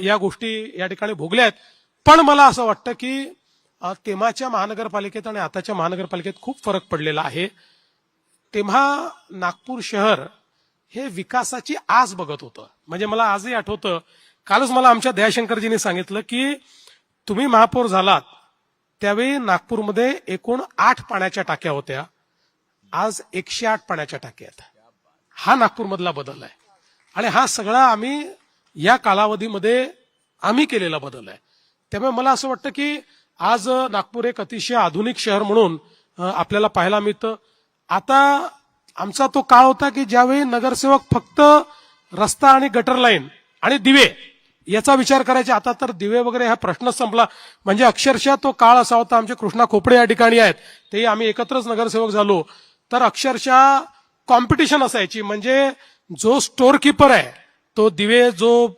या गोष्टी या ठिकाणी भोगल्या आहेत. पण मला असं वाटतं की तेव्हाच्या महानगरपालिकेत आणि आताच्या महानगरपालिकेत खूप फरक पडलेला आहे. तेव्हा नागपूर शहर हे विकासाची आस बघत होतं. म्हणजे मला आजही आठवतं, कालच मला आमच्या दयाशंकरजींनी सांगितलं की तुम्ही महापौर झालात त्यावेळी नागपूरमध्ये एकूण 8 पाण्याच्या टाक्या होत्या, आज 108 पाण्याच्या टाक्या आहेत. हा नागपूरमधला बदल आहे. आणि हा सगळा आम्ही या कालावधीमध्ये आम्ही केलेला बदल आहे. त्यामुळे मला असं वाटतं की आज नागपूर एक अतिशय आधुनिक शहर म्हणून आपल्याला पाहायला मिळतं. आता आमचा तो काळ होता की ज्यावेळी नगरसेवक फक्त रस्ता आणि गटर लाईन आणि दिवे याचा विचार करायचे. आता तर दिवे वगैरे हा प्रश्नच संपला. म्हणजे अक्षरशः तो काळ असा होता. आमचे कृष्णा खोपडे या ठिकाणी आहेत, तेही आम्ही एकत्रच नगरसेवक झालो. तर अक्षरशः कॉम्पिटिशन असायची. म्हणजे जो स्टोअर कीपर आहे तो दिवे जो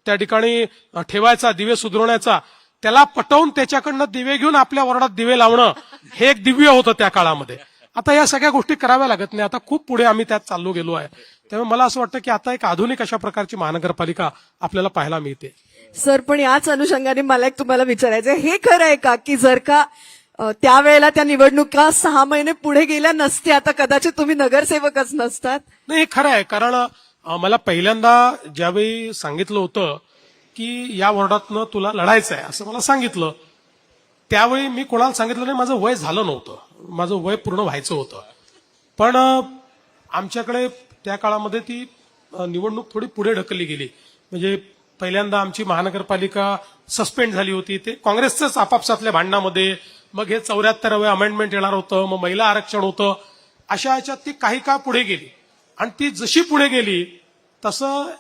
त्या ठिकाणी ठेवायचा, दिवे सुधारण्याचा, त्याला पटवून त्याच्याकडनं दिवे घेऊन आपल्या वॉर्डात दिवे लावणं हे एक दिव्य होतं त्या काळामध्ये. आता या सगळ्या गोष्टी कराव्या लागत नाही. आता खूप पुढे आम्ही त्यात चाललो गेलो आहे. त्यामुळे मला असं वाटतं की आता एक आधुनिक अशा प्रकारची महानगरपालिका आपल्याला पाहायला मिळते. सर, पण याच अनुषंगाने मला एक तुम्हाला विचारायचं आहे, हे खरं आहे का की जर का त्यावेळेला त्या निवडणुका 6 महिने पुढे गेल्या नसत्या तर कदाचित तुम्ही नगरसेवकच नसतात? नाही, हे खरं आहे. कारण मला पहिल्यांदा ज्यावेळी सांगितलं होतं की या वॉर्डातनं तुला लढायचं आहे असं मला सांगितलं, त्यावेळी मी कोणाला सांगितलं नाही, माझं वय झालं नव्हतं, माझं वय पूर्ण व्हायचं होतं. पण आमच्याकडे त्या काळामध्ये ती निवडणूक थोडी पुढे ढकलली गेली. म्हणजे पहिल्यांदा आमची महानगरपालिका सस्पेंड झाली होती, ते काँग्रेसचंच आपापसातल्या भांडणामध्ये. मग हे 74वे अमेंडमेंट येणार होतं, मग महिला आरक्षण होतं. अशा ह्याच्यात ती काही काळ पुढे गेली आणि ती जशी पुढे गेली तसं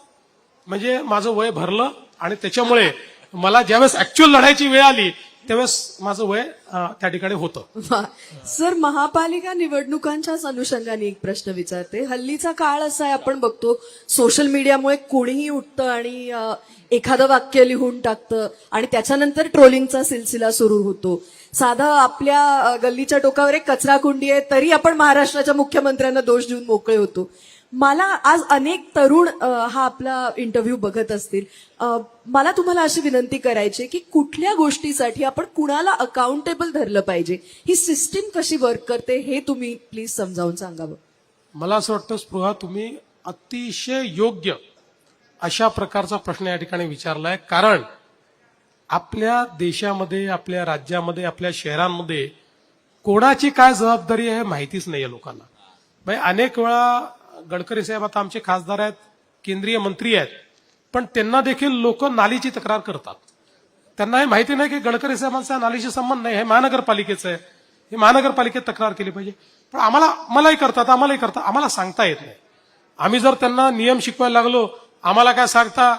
म्हणजे माझं वय भरलं आणि त्याच्यामुळे मला ज्यावेळेस ऍक्च्युअल लढायची वेळ आली त्यावेळेस माझं वय त्या ठिकाणी होतं. वा. सर, महापालिका निवडणुकांच्याच अनुषंगाने एक प्रश्न विचारते. हल्लीचा काळ असा आहे, आपण बघतो सोशल मीडियामुळे कोणीही उठतं आणि एखादं वाक्य लिहून टाकतं आणि त्याच्यानंतर ट्रोलिंगचा सिलसिला सुरू होतो. साधा आपल्या गल्लीच्या टोकावर एक कचरा कुंडी आहे तरी आपण महाराष्ट्राच्या मुख्यमंत्र्यांना दोष देऊन मोकळे होतो. मला आज अनेक तरुण हा आपला इंटरव्ह्यू बघत असतील. मला तुम्हाला अशी विनंती करायची की कुठल्या गोष्टीसाठी आपण कुणाला अकाउंटेबल धरलं पाहिजे, ही सिस्टीम कशी वर्क करते हे तुम्ही प्लीज समजावून सांगावं. मला असं वाटतं स्पृहा, तुम्ही अतिशय योग्य अशा प्रकारचा प्रश्न या ठिकाणी विचारलाय. कारण आपल्या देशामध्ये, आपल्या राज्यामध्ये, आपल्या शहरांमध्ये कोणाची काय जबाबदारी आहे माहितीच नाहीये लोकांना. म्हणजे अनेक वेळा गडकरी साहेब आता आमचे खासदार आहेत, केंद्रीय मंत्री आहेत, पण त्यांना देखील लोक नालीची तक्रार करतात. त्यांना हे माहिती नाही की गडकरी साहेबांचा नालीशी संबंध नाही, हे महानगरपालिकेचं आहे, हे महानगरपालिकेत तक्रार केली पाहिजे. पण आम्हालाही करतात, आम्हाला सांगता येत नाही. आम्ही जर त्यांना नियम शिकवायला लागलो, आम्हाला काय सांगता,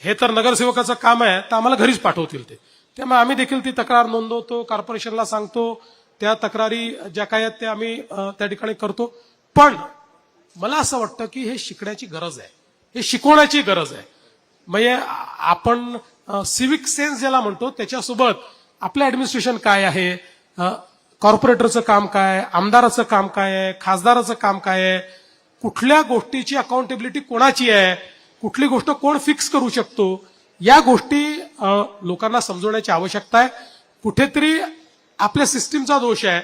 हे तर नगरसेवकाचं काम आहे, तर आम्हाला घरीच पाठवतील ते. त्यामुळे आम्ही देखील ती तक्रार नोंदवतो, कॉर्पोरेशनला सांगतो, त्या तक्रारी ज्या काय आहेत त्या आम्ही त्या ठिकाणी करतो. पण मला असं वाटतं की हे शिकण्याची गरज आहे, हे शिकवण्याची गरज आहे. म्हणजे आपण सिव्हिक सेन्स ज्याला म्हणतो त्याच्यासोबत आपलं ऍडमिनिस्ट्रेशन काय आहे, कॉर्पोरेटरचं काम काय, आमदाराचं काम काय आहे, खासदाराचं काम काय आहे, कुठल्या गोष्टीची अकाउंटेबिलिटी कोणाची आहे, कुठली गोष्ट कोण फिक्स करू शकतो, या गोष्टी लोकांना समजवण्याची आवश्यकता आहे. कुठेतरी आपल्या सिस्टीमचा दोष आहे,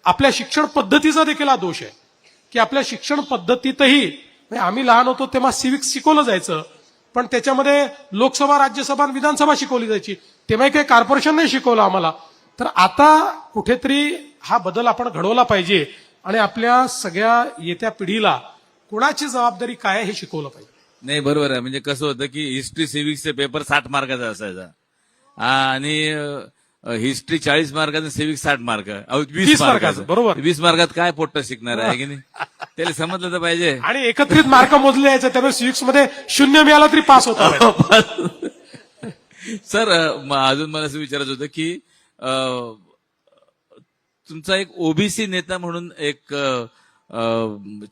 आपल्या शिक्षण पद्धतीचा देखील हा दोष आहे की आपल्या शिक्षण पद्धतीतही आम्ही लहान होतो तेव्हा सिव्हिक्स शिकवलं जायचं, पण त्याच्यामध्ये लोकसभा, राज्यसभा, विधानसभा शिकवली जायची, तेव्हा काही कॉर्पोरेशन नाही शिकवलं आम्हाला. तर आता कुठेतरी हा बदल आपण घडवला पाहिजे आणि आपल्या सगळ्या येत्या पिढीला कुणाची जबाबदारी काय आहे हे शिकवलं पाहिजे. नाही, बरोबर आहे. म्हणजे कसं होतं की हिस्ट्री सिव्हिक्सचे पेपर 60 मार्काचा असायचा आणि हिस्ट्री 40 मार्काचं, सिव्हिक्स 60 मार्क, 20 मार्काचं. बरोबर. 20 मार्कात काय पोट्ट शिकणार आहे की नाही, त्याला समजलं तर पाहिजे. आणि एकत्रित मार्क मोजले यायचे, त्यामुळे सिव्हिक्स मध्ये 0 मिळाला तरी पास होता. सर, अजून मला असं विचारायचं होतं की तुमचा एक ओबीसी नेता म्हणून एक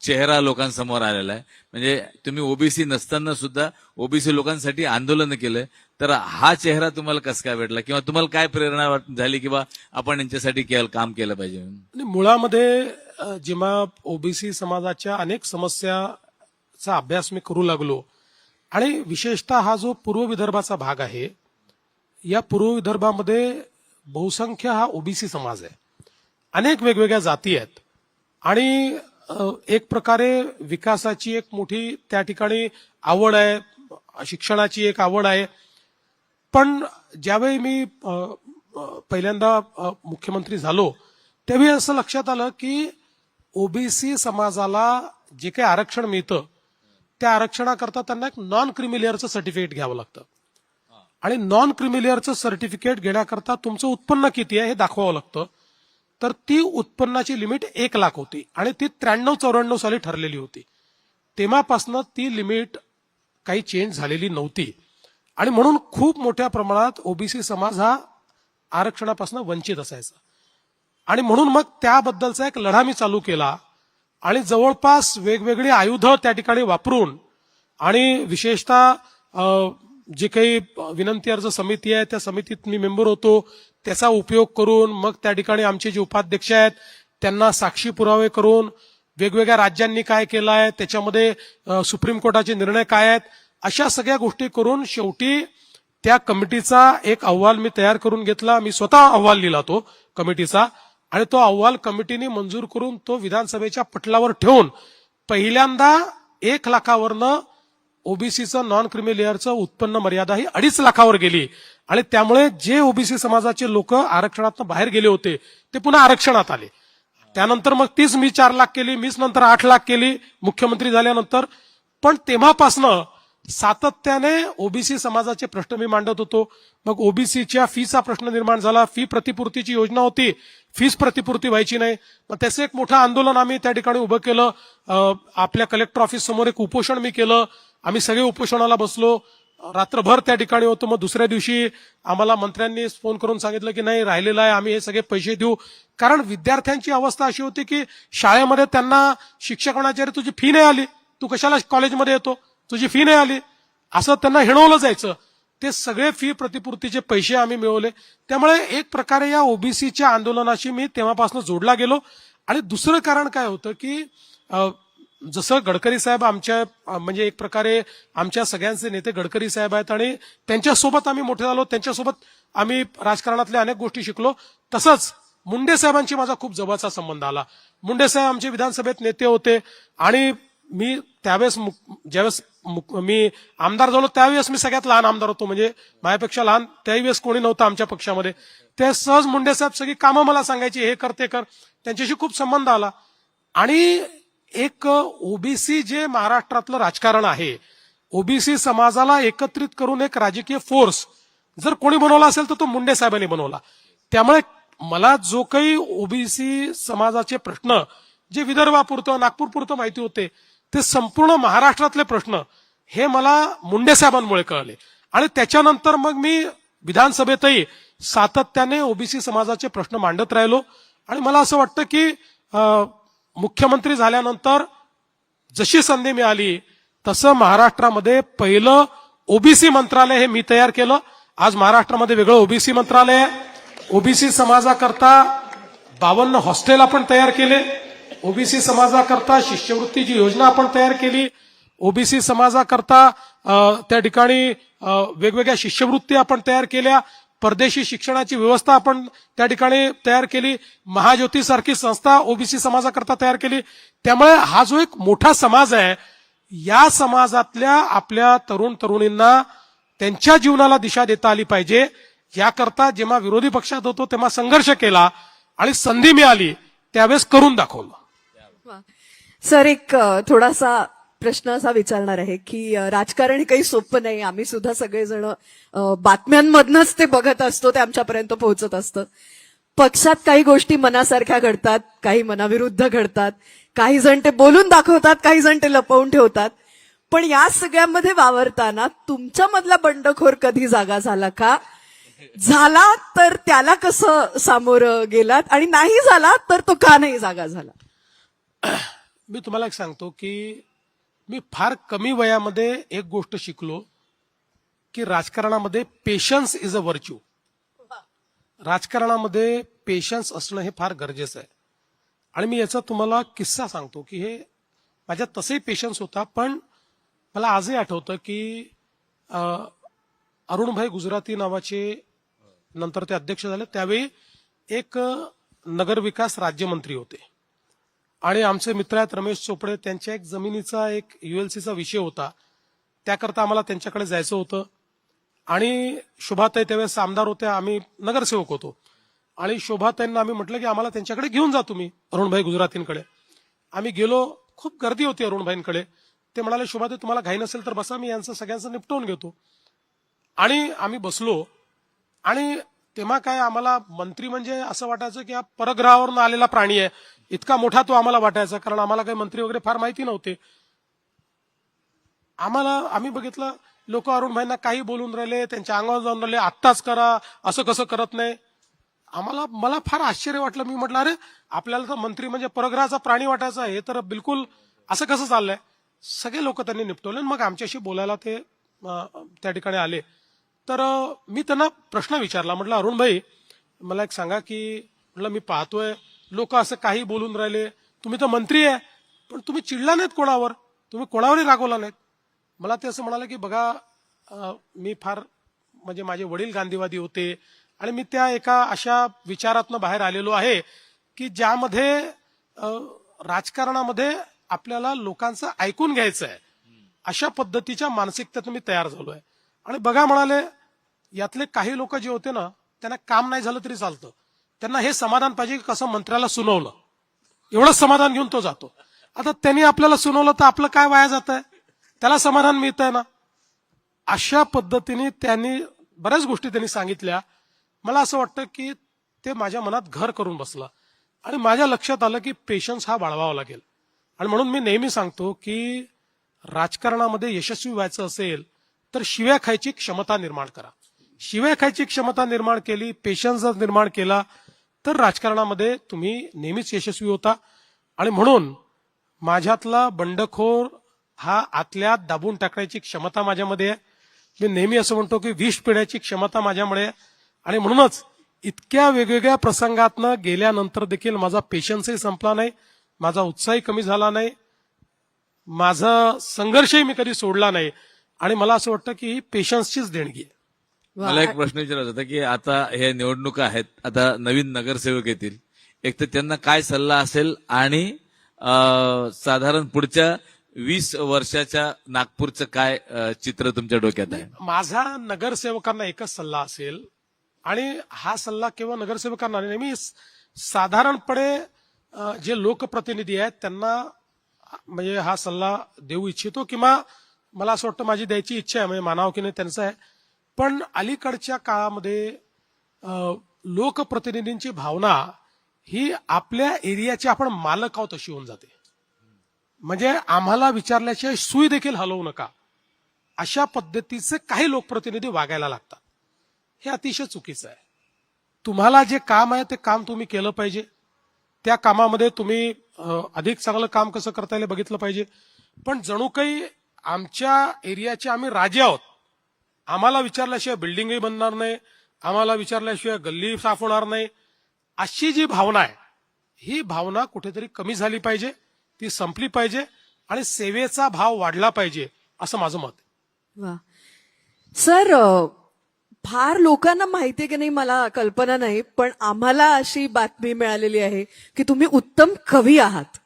चेहरा लोकांसमोर आलेला आहे. म्हणजे तुम्ही ओबीसी नसताना सुद्धा ओबीसी लोकांसाठी आंदोलन केलंय, तर हा चेहरा तुम्हाला कसं काय भेटला किंवा तुम्हाला काय प्रेरणा झाली किंवा आपण यांच्यासाठी काम केलं पाहिजे? मुळामध्ये जेव्हा ओबीसी समाजाच्या अनेक समस्याचा अभ्यास मी करू लागलो आणि विशेषतः हा जो पूर्व विदर्भाचा भाग आहे, या पूर्व विदर्भामध्ये बहुसंख्य हा ओबीसी समाज आहे, अनेक वेगवेगळ्या जाती आहेत आणि एक प्रकारे विकासाची एक मोठी त्या ठिकाणी आवड आहे, शिक्षणाची एक आवड आहे. पण ज्यावेळी मी पहिल्यांदा मुख्यमंत्री झालो त्यावेळी असं लक्षात आलं की ओबीसी समाजाला जे काही आरक्षण मिळतं त्या आरक्षणाकरता त्यांना एक नॉन क्रिमिलियरचं सर्टिफिकेट घ्यावं लागतं आणि नॉन क्रिमिलियरचं सर्टिफिकेट घेण्याकरता तुमचं उत्पन्न किती आहे हे दाखवावं लागतं. तर ती उत्पन्नाची लिमिट 1 लाख होती आणि ती 93-94 साली ठरलेली होती. तेव्हापासून ती लिमिट काही चेंज झालेली नव्हती आणि म्हणून खूप मोठ्या प्रमाणात ओबीसी समाज हा आरक्षणापासून वंचित असायचा आणि म्हणून मग त्याबद्दलचा एक लढा मी चालू केला आणि जवळपास वेगवेगळी आयुधं त्या ठिकाणी वापरून आणि विशेषतः जे काही विनंती अर्ज समिती आहे त्या समितीत मी मेंबर होतो, त्याचा उपयोग करून मग त्या ठिकाणी आमचे जे उपाध्यक्ष आहेत त्यांना साक्षी पुरावे करून वेगवेगळ्या राज्यांनी काय केलं आहे, त्याच्यामध्ये सुप्रीम कोर्टाचे निर्णय काय आहेत, अशा सगळ्या गोष्टी करून शेवटी त्या कमिटीचा एक अहवाल मी तयार करून घेतला. मी स्वतः अहवाल लिहिला तो कमिटीचा, आणि तो अहवाल कमिटीने मंजूर करून तो विधानसभेच्या पटलावर ठेवून पहिल्यांदा 1 लाखावरनं ओबीसीचं नॉन क्रिमी लेअरचं उत्पन्न मर्यादा ही 2.5 लाखावर गेली. आणि त्यामुळे जे ओबीसी समाजाचे लोक आरक्षणातून बाहेर गेले होते ते पुन्हा आरक्षणात आले. त्यानंतर मग तीच मी 4 लाख केली, मीच नंतर 8 लाख केली मुख्यमंत्री झाल्यानंतर. पण तेव्हापासनं सातत्याने ओबीसी समाजाचे प्रश्न मी मांडत होतो. मग ओबीसीच्या फीचा प्रश्न निर्माण झाला, फी प्रतिपूर्तीची योजना होती, फीस प्रतिपूर्ती व्हायची नाही. मग त्याचं एक मोठं आंदोलन आम्ही त्या ठिकाणी उभं केलं. आपल्या कलेक्टर ऑफिस समोर एक उपोषण मी केलं. आम्ही सगळे उपोषणाला बसलो, रात्रभर त्या ठिकाणी होतो. मग दुसऱ्या दिवशी आम्हाला मंत्र्यांनी फोन करून सांगितलं की नाही, राहिलेलं आहे, आम्ही हे सगळे पैसे देऊ. कारण विद्यार्थ्यांची अवस्था अशी होती की शाळेमध्ये त्यांना शिक्षक म्हणायचे, अरे तुझी फी नाही आली, तू कशाला कॉलेजमध्ये येतो, तुझी फी नाही आली, असं त्यांना हिणवलं जायचं. ते सगळे फी प्रतिपूर्तीचे पैसे आम्ही मिळवले. त्यामुळे एक प्रकारे या ओबीसीच्या आंदोलनाशी मी तेव्हापासून जोडला गेलो. आणि दुसरं कारण काय होतं की जसं गडकरी साहेब आमच्या म्हणजे एक प्रकारे आमच्या सगळ्यांचे नेते गडकरी साहेब आहेत आणि त्यांच्यासोबत आम्ही मोठे झालो, त्यांच्यासोबत आम्ही राजकारणातल्या अनेक गोष्टी शिकलो. तसंच मुंडे साहेबांशी माझा खूप जवळचा संबंध आला. मुंडे साहेब आमचे विधानसभेत नेते होते आणि मी त्यावेळेस ज्यावेळेस मी आमदार झालो त्यावेळेस मी सगळ्यात लहान आमदार होतो, म्हणजे माझ्यापेक्षा लहान त्यावेळेस कोणी नव्हतं आमच्या पक्षामध्ये. ते सहज मुंडे साहेब सगळी कामं मला सांगायची, हे कर ते कर. त्यांच्याशी खूप संबंध आला. आणि एक ओबीसी जे महाराष्ट्रातलं राजकारण आहे, ओबीसी समाजाला एकत्रित करून एक राजकीय फोर्स जर कोणी बनवला असेल तर तो मुंडे साहेबांनी बनवला. त्यामुळे मला जो काही ओबीसी समाजाचे प्रश्न जे विदर्भापुरतं नागपूरपुरतं माहिती होते, ते संपूर्ण महाराष्ट्रातले प्रश्न हे मला मुंडे साहेबांमुळे कळले. आणि त्याच्यानंतर मग मी विधानसभेतही सातत्याने ओबीसी समाजाचे प्रश्न मांडत राहिलो. आणि मला असं वाटतं की मुख्यमंत्री झाल्यानंतर जशी संधी मिळाली तसं महाराष्ट्रामध्ये पहिलं ओबीसी मंत्रालय हे मी तयार केलं. आज महाराष्ट्रामध्ये वेगळं ओबीसी मंत्रालय आहे. ओबीसी समाजाकरता 52 हॉस्टेल आपण तयार केले. ओबीसी समाजाकरता शिष्यवृत्तीची योजना आपण तयार केली. ओबीसी समाजाकरता त्या ठिकाणी वेगवेगळ्या शिष्यवृत्ती आपण तयार केल्या. परदेशी शिक्षणाची व्यवस्था आपण त्या ठिकाणी तयार केली. महाज्योती सारखी संस्था ओबीसी समाजाकरता तयार केली. त्यामुळे हा जो एक मोठा समाज आहे, या समाजातल्या आपल्या तरुण तरुणींना त्यांच्या जीवनाला दिशा देता आली पाहिजे, याकरता जेव्हा विरोधी पक्षात होतो तेव्हा संघर्ष केला आणि संधी मिळाली त्यावेळेस करून दाखवलं. सर, एक थोडासा प्रश्न असा विचारणार आहे की राजकारण हे काही सोपं नाही. आम्ही सुद्धा सगळेजण बातम्यांमधनच ते बघत असतो, ते आमच्यापर्यंत पोहोचत असतं. पक्षात काही गोष्टी मनासारख्या घडतात, काही मनाविरुद्ध घडतात, काही जण ते बोलून दाखवतात, काही जण ते लपवून ठेवतात. पण या सगळ्यामध्ये वावरताना तुमच्यामधला बंडखोर कधी जागा झाला का? झाला तर त्याला कसं सामोरं गेलात, आणि नाही झाला तर तो का नाही जागा झाला? मी तुम्हाला एक सांगतो की मी फार कमी वयामध्ये एक गोष्ट शिकलो की राजकारणामध्ये पेशन्स इज अ व्हर्च्यू. राजकारणामध्ये पेशन्स असणं हे फार गरजेचं आहे. आणि मी याचा तुम्हाला किस्सा सांगतो की हे माझ्यात तसंही पेशन्स होता, पण मला आजही आठवतं की अरुणभाई गुजराती नावाचे नंतर ते अध्यक्ष झाले, त्यावेळी एक नगरविकास राज्यमंत्री होते आणि आमचे मित्र आहेत रमेश चोपडे, त्यांच्या एक जमिनीचा एक युएलसीचा विषय होता. त्याकरता आम्हाला त्यांच्याकडे जायचं होतं. आणि शोभाताई त्यावेळेस आमदार होत्या, आम्ही नगरसेवक होतो. आणि शोभाताईंना आम्ही म्हटलं की आम्हाला त्यांच्याकडे घेऊन जा तुम्ही, अरुणभाई गुजरातींकडे. आम्ही गेलो, खूप गर्दी होती अरुणभाईंकडे. ते म्हणाले, शोभाताई तुम्हाला घाई नसेल तर बसा, मी यांचं सगळ्यांचं निपटवून घेतो. आणि आम्ही बसलो. आणि तेव्हा काय आम्हाला मंत्री म्हणजे असं वाटायचं की हा परग्रहावरून आलेला प्राणी आहे, इतका मोठा तो आम्हाला वाटायचा, कारण आम्हाला काही मंत्री वगैरे फार माहिती नव्हते. आम्ही बघितलं लोक अरुणभाईंना काही बोलून राहिले, त्यांच्या अंगावर जाऊन राहिले, आत्ताच करा, असं कसं करत नाही. मला फार आश्चर्य वाटलं. मी म्हटलं, अरे आपल्याला तर मंत्री म्हणजे परग्रहाचा प्राणी वाटायचा, हे तर बिलकुल असं कसं चाललंय. सगळे लोक त्यांनी निपटवले. मग आमच्याशी बोलायला ते त्या ठिकाणी आले. तर मी त्यांना प्रश्न विचारला. म्हटलं, अरुणभाई मला एक सांगा की म्हटलं मी पाहतोय लोक असं काही बोलून राहिले. तुम्ही तर मंत्री आहे, पण तुम्ही चिडला नाहीत कोणावर, तुम्ही कोणावरही रागवला नाहीत. मला ते असं म्हणाले की बघा, मी फार म्हणजे माझे वडील गांधीवादी होते आणि मी त्या एका अशा विचारातनं बाहेर आलेलो आहे की ज्यामध्ये राजकारणामध्ये आपल्याला लोकांचं ऐकून घ्यायचं आहे, अशा पद्धतीच्या मानसिकतेतून मी तयार झालोय. आणि बघा म्हणाले, यातले काही लोक जे होते ना, त्यांना काम नाही झालं तरी चालतं, त्यांना हे समाधान पाहिजे की कसं मंत्र्याला सुनावलं, एवढंच समाधान घेऊन तो जातो. आता त्यांनी आपल्याला सुनावलं तर आपलं काय वाया जात आहे, त्याला समाधान मिळतंय ना. अशा पद्धतीने त्यांनी बऱ्याच गोष्टी त्यांनी सांगितल्या. मला असं वाटतं की ते माझ्या मनात घर करून बसलं आणि माझ्या लक्षात आलं की पेशन्स हा बाळगावा लागेल. आणि म्हणून मी नेहमी सांगतो की राजकारणामध्ये यशस्वी व्हायचं असेल तर शिव्या खायची क्षमता निर्माण करा. शिव्या खायची क्षमता निर्माण केली, पेशन्स जर निर्माण केला तर राजकारणामध्ये तुम्ही नेहमीच यशस्वी होता. आणि म्हणून माझ्यातला बंडखोर हा आतल्यात दाबून टाकण्याची क्षमता माझ्यामध्ये आहे. मी नेहमी असं म्हणतो की विष पिण्याची क्षमता माझ्यामुळे आहे. आणि म्हणूनच इतक्या वेगवेगळ्या प्रसंगातनं गेल्यानंतर देखील माझा पेशन्सही संपला नाही, माझा उत्साहही कमी झाला नाही, माझा संघर्षही मी कधी सोडला नाही. आणि मला असं वाटतं की ही पेशन्सचीच देणगी आहे. मला एक प्रश्न विचारायचा होता की आता हे निवडणुका आहेत, आता नवीन नगरसेवक येतील, एक तर त्यांना काय सल्ला असेल आणि साधारण पुढच्या 20 वर्षाच्या नागपूरचं काय चित्र तुमच्या डोक्यात आहे? माझा नगरसेवकांना एकच सल्ला असेल, आणि हा सल्ला केवळ नगरसेवकांना नाही, मी साधारणपणे जे लोकप्रतिनिधी आहेत त्यांना म्हणजे हा सल्ला देऊ इच्छितो, किंवा मला असं वाटतं माझी द्यायची इच्छा आहे, म्हणजे मानावं की नाही त्यांचं आहे. पण अलीकडच्या काळामध्ये लोकप्रतिनिधींची भावना ही आपल्या एरियाची आपण मालक आहोत अशी होऊन जाते. म्हणजे आम्हाला विचारल्याशिवाय सुई देखील हलवू नका, अशा पद्धतीचे काही लोकप्रतिनिधी वागायला लागतात. हे अतिशय चुकीचं आहे. तुम्हाला जे काम आहे ते काम तुम्ही केलं पाहिजे. त्या कामामध्ये तुम्ही अधिक चांगलं काम कसं करता येईल बघितलं पाहिजे. पण जणू काही आमच्या एरियाचे आम्ही राजे आहोत, आम्हाला विचारल्याशिवाय बिल्डिंगही बनणार नाही, आम्हाला विचारल्याशिवाय गल्ली साफ होणार नाही, अशी जी भावना आहे ही भावना कुठेतरी कमी झाली पाहिजे, ती संपली पाहिजे आणि सेवेचा भाव वाढला पाहिजे, असं माझं मत आहे. वा सर, फार लोकांना माहितीये की नाही मला कल्पना नाही, पण आम्हाला अशी बातमी मिळालेली आहे की तुम्ही उत्तम कवी आहात.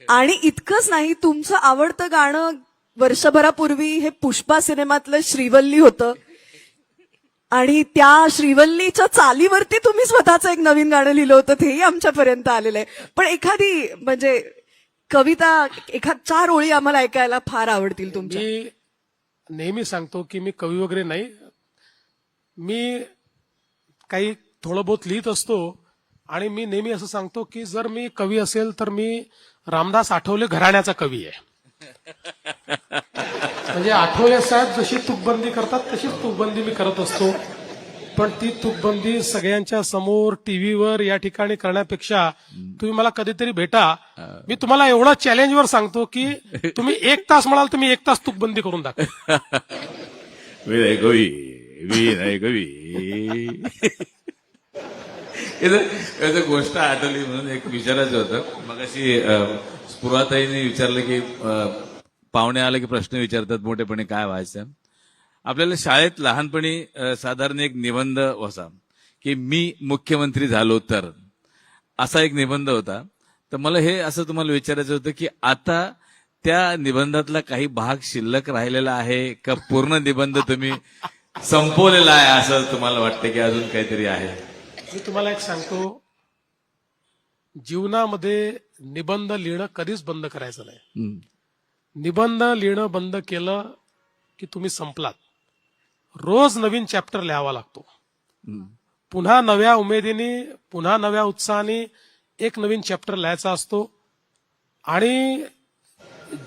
आणि इतकंच नाही, तुमचं आवडतं गाणं वर्षभरापूर्वी हे पुष्पा सिनेमातलं श्रीवल्ली होतं आणि त्या श्रीवल्लीच्या चालीवरती तुम्ही स्वतःचं एक नवीन गाणं लिहिलं होतं, तेही आमच्यापर्यंत आलेलं आहे. पण एखादी म्हणजे कविता, 4 ओळी आम्हाला ऐकायला फार आवडतील तुमच्या. मी नेहमी सांगतो की मी कवी वगैरे नाही, मी काही थोडं बहुत लिहित असतो. आणि मी नेहमी असं सांगतो की जर मी कवी असेल तर मी रामदास आठवले घराण्याचा कवी आहे. म्हणजे आठवले साहेब जशी तुकबंदी करतात तशीच तुकबंदी मी करत असतो. पण ती तुकबंदी सगळ्यांच्या समोर टीव्हीवर या ठिकाणी करण्यापेक्षा तुम्ही मला कधीतरी भेटा. मी तुम्हाला एवढं चॅलेंजवर सांगतो की तुम्ही 1 तास म्हणाल तर मी 1 तास तुकबंदी करून दाखव. विनय कवी याचं गोष्ट आठवली म्हणून एक विचारायचं होतं. मग अशी स्फुराताईने विचारलं की पाहुणे आले की प्रश्न विचारतात मोठेपणी काय व्हायचं. आपल्याला शाळेत लहानपणी साधारण एक निबंध होता की मी मुख्यमंत्री झालो तर, असा एक निबंध होता. तर मला हे असं तुम्हाला विचारायचं होतं की आता त्या निबंधातला काही भाग शिल्लक राहिलेला आहे का पूर्ण निबंध तुम्ही संपवलेला आहे असं तुम्हाला वाटतं की अजून काहीतरी आहे? मी तुम्हाला एक सांगतो, जीवनामध्ये निबंध लिहिणं कधीच बंद करायचं नाही. निबंध लिहिणं बंद केलं की तुम्ही संपलात. रोज नवीन चॅप्टर लिहावा लागतो. पुन्हा नव्या उमेदीने, पुन्हा नव्या उत्साहाने एक नवीन चॅप्टर लिहायचा असतो. आणि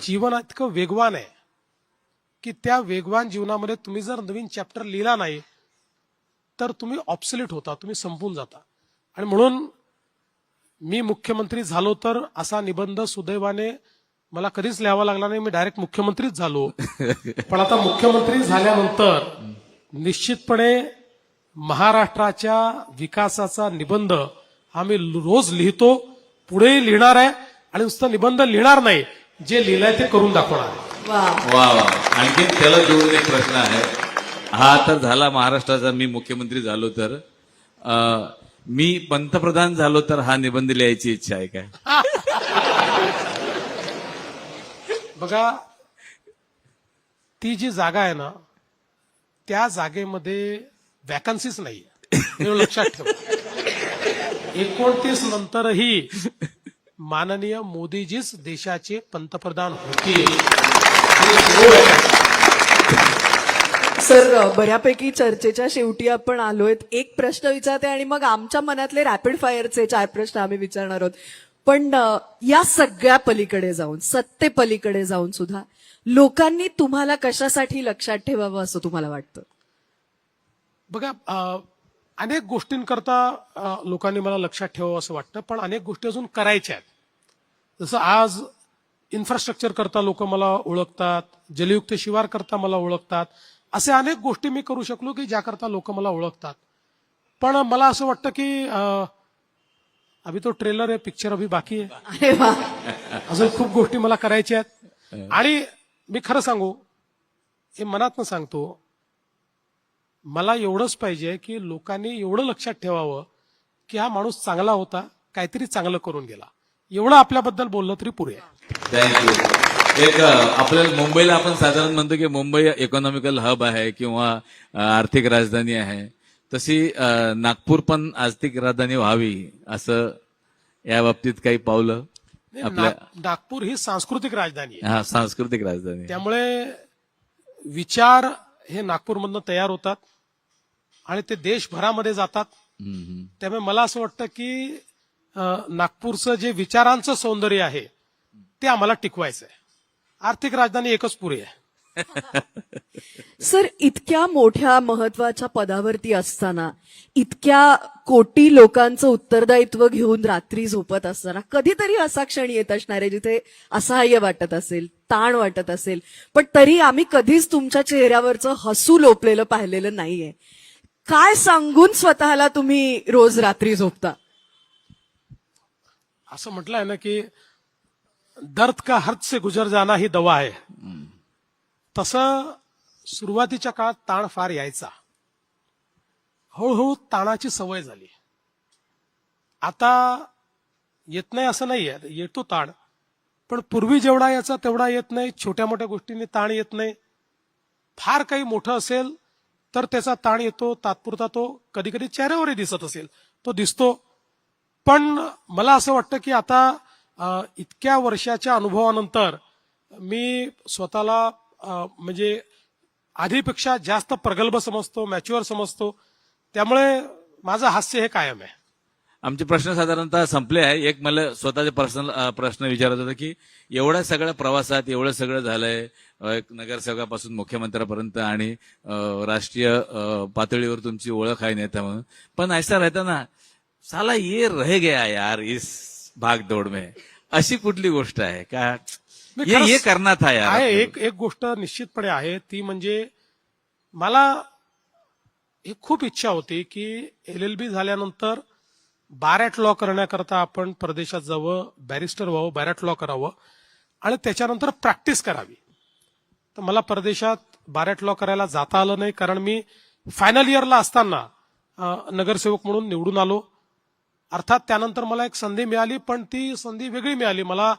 जीवन इतकं वेगवान आहे की त्या वेगवान जीवनामध्ये तुम्ही जर नवीन चॅप्टर लिहिला नाही तर तुम्ही ऑब्सोलेट होता, तुम्ही संपून जाता. आणि म्हणून मी मुख्यमंत्री झालो तर असा निबंध सुदैवाने मला कधीच लिहावा लागला नाही. मी डायरेक्ट मुख्यमंत्रीच झालो. पण आता मुख्यमंत्री झाल्यानंतर निश्चितपणे महाराष्ट्राच्या विकासाचा निबंध हा मी रोज लिहितो, पुढे लिहिणार आहे आणि नुसतं निबंध लिहिणार नाही, जे लिहिलंय ते करून दाखवणार आहे. वा वा वा. आणखी त्याला जोडून एक प्रश्न आहे. हा तर झाला महाराष्ट्राचा, मी मुख्यमंत्री झालो तर. मी पंतप्रधान झालो तर हा निबंध लिहायची इच्छा आहे काय? बघा, ती जी जागा आहे ना, त्या जागेमध्ये वॅकन्सीच नाही, हे लक्षात ठेवा. 29 नंतरही माननीय मोदीजीच देशाचे पंतप्रधान होतील. सर, बऱ्यापैकी चर्चेच्या शेवटी आपण आलोय. एक प्रश्न विचारते आणि मग आमच्या मनातले रॅपिड फायरचे 4 प्रश्न आम्ही विचारणार आहोत. पण या सगळ्या पलीकडे जाऊन, सत्तेपलीकडे जाऊन सुद्धा लोकांनी तुम्हाला कशासाठी लक्षात ठेवावं असं तुम्हाला वाटतं? बघा, अनेक गोष्टींकरता लोकांनी मला लक्षात ठेवावं असं वाटतं, पण अनेक गोष्टी अजून करायच्या आहेत. जसं आज इन्फ्रास्ट्रक्चर करता लोक मला ओळखतात, जलयुक्त शिवार करता मला ओळखतात. असे अनेक गोष्टी मी करू शकलो की ज्याकरता लोक मला ओळखतात. पण मला असं वाटतं की अभि तो ट्रेलर आहे, पिक्चर अभि बाकी आहे. अरे वा. अजून खूप गोष्टी मला करायच्या आहेत. आणि मी खरं सांगू, हे मनातनं सांगतो, मला एवढंच पाहिजे की लोकांनी एवढं लक्षात ठेवावं की हा माणूस चांगला होता, काहीतरी चांगलं करून गेला. एवढं आपल्याबद्दल बोललं तरी पुरे आहे. थँक्यू. एक आपल्याला मुंबईला आपण साधारण म्हणतो की मुंबई इकॉनॉमिकल हब आहे किंवा आर्थिक राजधानी आहे. तशी नागपूर पण आर्थिक राजधानी व्हावी असं या बाबतीत काही पावलं आपल्या? नागपूर ही सांस्कृतिक राजधानी आहे. हा, सांस्कृतिक राजधानी. त्यामुळे विचार हे नागपूरमधनं तयार होतात आणि ते देशभरामध्ये जातात. त्यामुळे मला असं वाटतं की नागपूरचं जे विचारांचं सौंदर्य आहे ते आम्हाला टिकवायचं आहे. आर्थिक राजधानी एकच पुरी आहे. सर, इतक्या मोठ्या महत्वाच्या पदावरती असताना, इतक्या कोटी लोकांचं उत्तरदायित्व घेऊन रात्री झोपत असताना कधीतरी असा क्षण येत असणार आहे जिथे असहाय्य वाटत असेल, ताण वाटत असेल, पण तरी आम्ही कधीच तुमच्या चेहऱ्यावरचं हसू लोपलेलं पाहिलेलं नाहीये. काय सांगून स्वतःला तुम्ही रोज रात्री झोपता? असं म्हटलंय ना की दर्द का हर्द से गुजर जाना ही दवा आहे. तसं सुरुवातीच्या काळात ताण फार यायचा, हळूहळू ताणाची सवय झाली. आता येत नाही असं नाहीये, येतो ताण, पण पूर्वी जेवढा याचा तेवढा येत नाही. छोट्या मोठ्या गोष्टींनी ताण येत नाही. फार काही मोठं असेल तर त्याचा ताण येतो, तात्पुरता. तो कधी कधी चेहऱ्यावरही दिसत असेल तो दिसतो. पण मला असं वाटतं की आता इतक्या वर्षाच्या अनुभवानंतर मी स्वतःला म्हणजे आधीपेक्षा जास्त प्रगल्भ समजतो, मॅच्युअर समजतो. त्यामुळे माझं हास्य हे कायम आहे. आमचे प्रश्न साधारणतः संपले आहे. एक मला स्वतःचे पर्सनल प्रश्न विचारायचा होता की एवढ्या सगळ्या प्रवासात एवढं सगळं झालंय, एक नगरसेवकापासून मुख्यमंत्र्यापर्यंत आणि राष्ट्रीय पातळीवर तुमची ओळख आहे नेता म्हणून, पण ऐसा रहता ना साला ये रह गया यार इस भाग दौड़ में, अशी कुठली गोष्ट आहे का ये करना था यार? आहे एक गोष्ट निश्चितपणे आहे, ती म्हणजे मला एक खूप इच्छा होती की LLB झाल्यानंतर बार ॲट लॉ करण्याकरता आपण परदेशात जावं, बॅरिस्टर व्हावं, बार ॲट लॉ करावं आणि त्याच्यानंतर प्रॅक्टिस करावी. तर मला परदेशात बार ॲट लॉ करायला जाता आलं नाही, कारण मी फायनल इयरला असताना नगरसेवक म्हणून निवडून आलो. अर्थात त्यानंतर मला एक संधी मिळाली, पण ती संधी वेगळी मिळाली. मला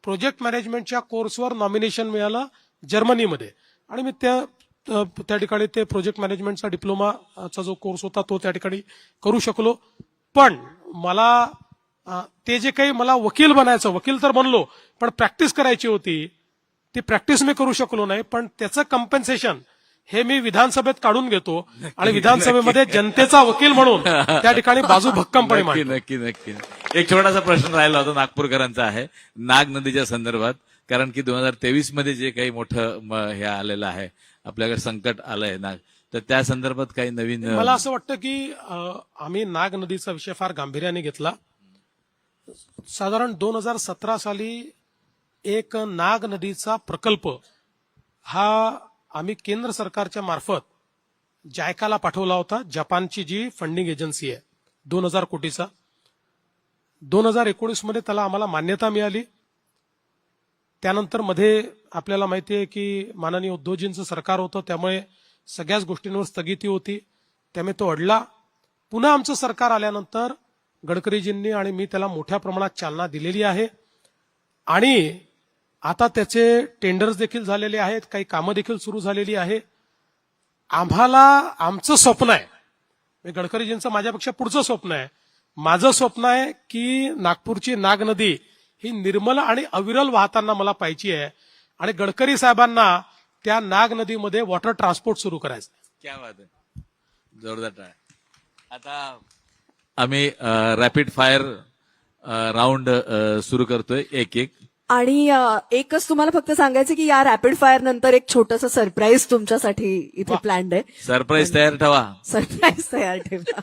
प्रोजेक्ट मॅनेजमेंटच्या कोर्सवर नॉमिनेशन मिळालं जर्मनीमध्ये, आणि मी त्या ठिकाणी ते प्रोजेक्ट मॅनेजमेंटचा डिप्लोमाचा जो कोर्स होता तो त्या ठिकाणी करू शकलो. पण मला ते जे काही मला वकील बनायचं, वकील तर बनलो, पण प्रॅक्टिस करायची होती, ती प्रॅक्टिस मी करू शकलो नाही. पण त्याचं कम्पेन्सेशन हे मी विधानसभेत काढून घेतो आणि विधानसभेमध्ये जनतेचा वकील म्हणून त्या ठिकाणी बाजू भक्कमपणे नक्की मांडतो. नक्की नक्की. एक छोटासा प्रश्न राहिला होता नागपूरकरांचा आहे नाग नदीच्या संदर्भात, कारण की 2023 मध्ये जे काही मोठं हे आलेलं आहे, आपल्याकडे संकट आलंय नाग, तर त्या संदर्भात काही नवीन? मला असं वाटतं की आम्ही नाग नदीचा विषय फार गांभीर्याने घेतला. साधारण 2017 साली एक नाग नदीचा प्रकल्प हा आम्ही केंद्र सरकारच्या मार्फत जायकाला पाठवला होता. जपानची जी फंडिंग एजन्सी आहे 2000 कोटीचा, 2019 मध्ये त्याला आम्हाला मान्यता मिळाली. त्यानंतर मध्ये आपल्याला माहिती आहे की माननीय उद्धवजींचं सरकार होतं, त्यामुळे सगळ्याच गोष्टींवर स्थगिती होती, त्यामुळे तो अडला. पुन्हा आमचं सरकार आल्यानंतर गडकरीजींनी आणि मी त्याला मोठ्या प्रमाणात चालना दिलेली आहे आणि आता त्याचे टेंडर्स देखील झालेले आहेत, काही कामं देखील सुरू झालेली आहे. आम्हाला आमचं स्वप्न आहे, गडकरीजींचं माझ्यापेक्षा पुढचं स्वप्न आहे. माझं स्वप्न आहे की नागपूरची नाग नदी ही निर्मल आणि अविरल वाहताना मला पाहिजे आहे आणि गडकरी साहेबांना त्या नाग नदीमध्ये वॉटर ट्रान्सपोर्ट सुरू करायचं. क्या बात आहे, जोरदार टाळ्या. आता आम्ही रॅपिड फायर राऊंड सुरू करतोय एक एक. आणि एकच तुम्हाला फक्त सांगायचं की या रॅपिड फायर नंतर एक छोटंसं सरप्राईज तुमच्यासाठी इथे प्लॅन्ड आहे. सरप्राईज तयार ठेवा. सरप्राईज तयार ठेवा.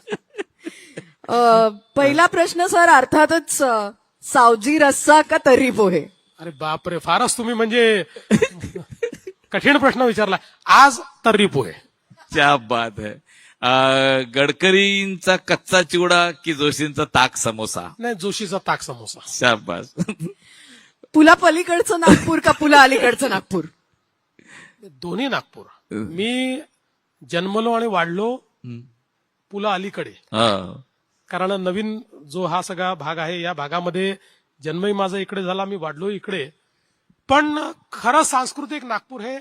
पहिला प्रश्न सर अर्थातच सावजी रस्सा का तर्री पोहे? अरे बापरे, फारच तुम्ही म्हणजे कठीण प्रश्न विचारला. आज तर्री पोहे. क्या बात है. गडकरींचा कच्चा चिवडा की जोशींचा ताक समोसा? नाही, जोशीचा ताक समोसा. शाबास. पुला पलीकडचं नागपूर का पुला अलीकडचं नागपूर? दोन्ही नागपूर. मी जन्मलो आणि वाढलो पुला अलीकडे, कारण नवीन जो हा सगळा भाग आहे या भागामध्ये जन्मही माझा इकडे झाला, मी वाढलो इकडे. पण खरं सांस्कृतिक नागपूर हे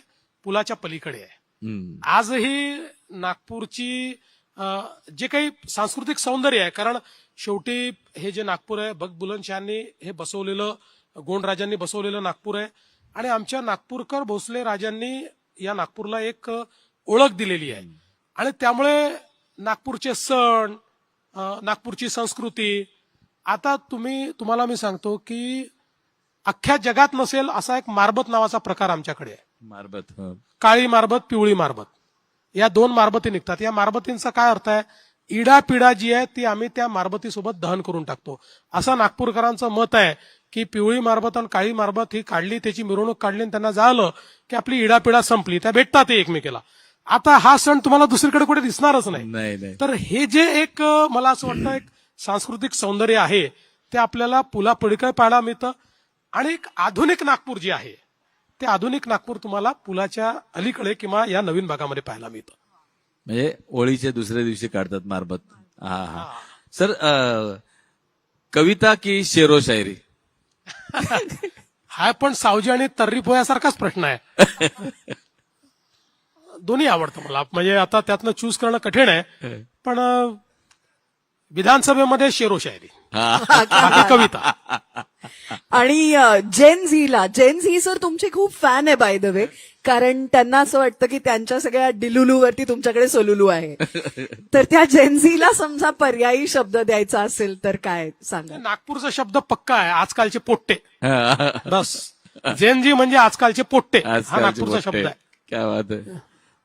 पुलाच्या पलीकडे आहे. आजही नागपूरची जे काही सांस्कृतिक सौंदर्य आहे, कारण शेवटी हे जे नागपूर आहे बग बुलंदशहांनी हे बसवलेलं, गोंडराजांनी बसवलेलं नागपूर आहे आणि आमच्या नागपूरकर भोसले राजांनी या नागपूरला एक ओळख दिलेली आहे. आणि त्यामुळे नागपूरचे सण, नागपूरची संस्कृती, आता तुम्हाला मी सांगतो की अख्ख्या जगात नसेल असा एक मारबत नावाचा प्रकार आमच्याकडे आहे. मारबत. काळी मारबत, पिवळी मारबत, या दोन मारबती निघतात. या मारबतींचा काय अर्थ आहे? इडा पिडा जी आहे ती आम्ही त्या मारबतीसोबत दहन करून टाकतो, असं नागपूरकरांचं मत आहे की पिवळी मारबत आणि काळी मारबत ही काढली, त्याची मिरवणूक काढली आणि त्यांना जाळलं की आपली इडापिडा संपली, त्या भेटतात एकमेकाला. आता हा सण तुम्हाला दुसरीकडे कुठे दिसणारच नाही. तर हे जे एक मला असं वाटतं एक सांस्कृतिक सौंदर्य आहे ते आपल्याला पुला पलीकडे पाहायला मिळतं. आणि एक आधुनिक नागपूर जे आहे ते आधुनिक नागपूर तुम्हाला पुलाच्या अलीकडे किंवा या नवीन भागामध्ये पाहायला मिळतं. म्हणजे होळीच्या दुसऱ्या दिवशी काढतात मारबत. हा. सर, कविता की शेरो शायरी? हा पण सावजी आणि तर्री पोह्यासारखाच प्रश्न आहे. दोन्ही आवडतं मला, म्हणजे आता त्यातनं चूज करणं कठीण आहे. पण विधानसभेमध्ये शेरो शायरी, बाकी कविता. आणि जेन झी सर तुमचे खूप फॅन आहे बाय द वे, कारण त्यांना असं वाटतं की त्यांच्या सगळ्या डिलुलूवरती तुमच्याकडे सोलुलू आहे. तर त्या जेन झीला समजा पर्यायी शब्द द्यायचा असेल तर काय सांगा? नागपूरचा शब्द पक्का आहे, आजकालचे पोट्टे. बस, जेनजी म्हणजे आजकालचे पोट्टे, हा नागपूरचा शब्द आहे. क्या बात आहे.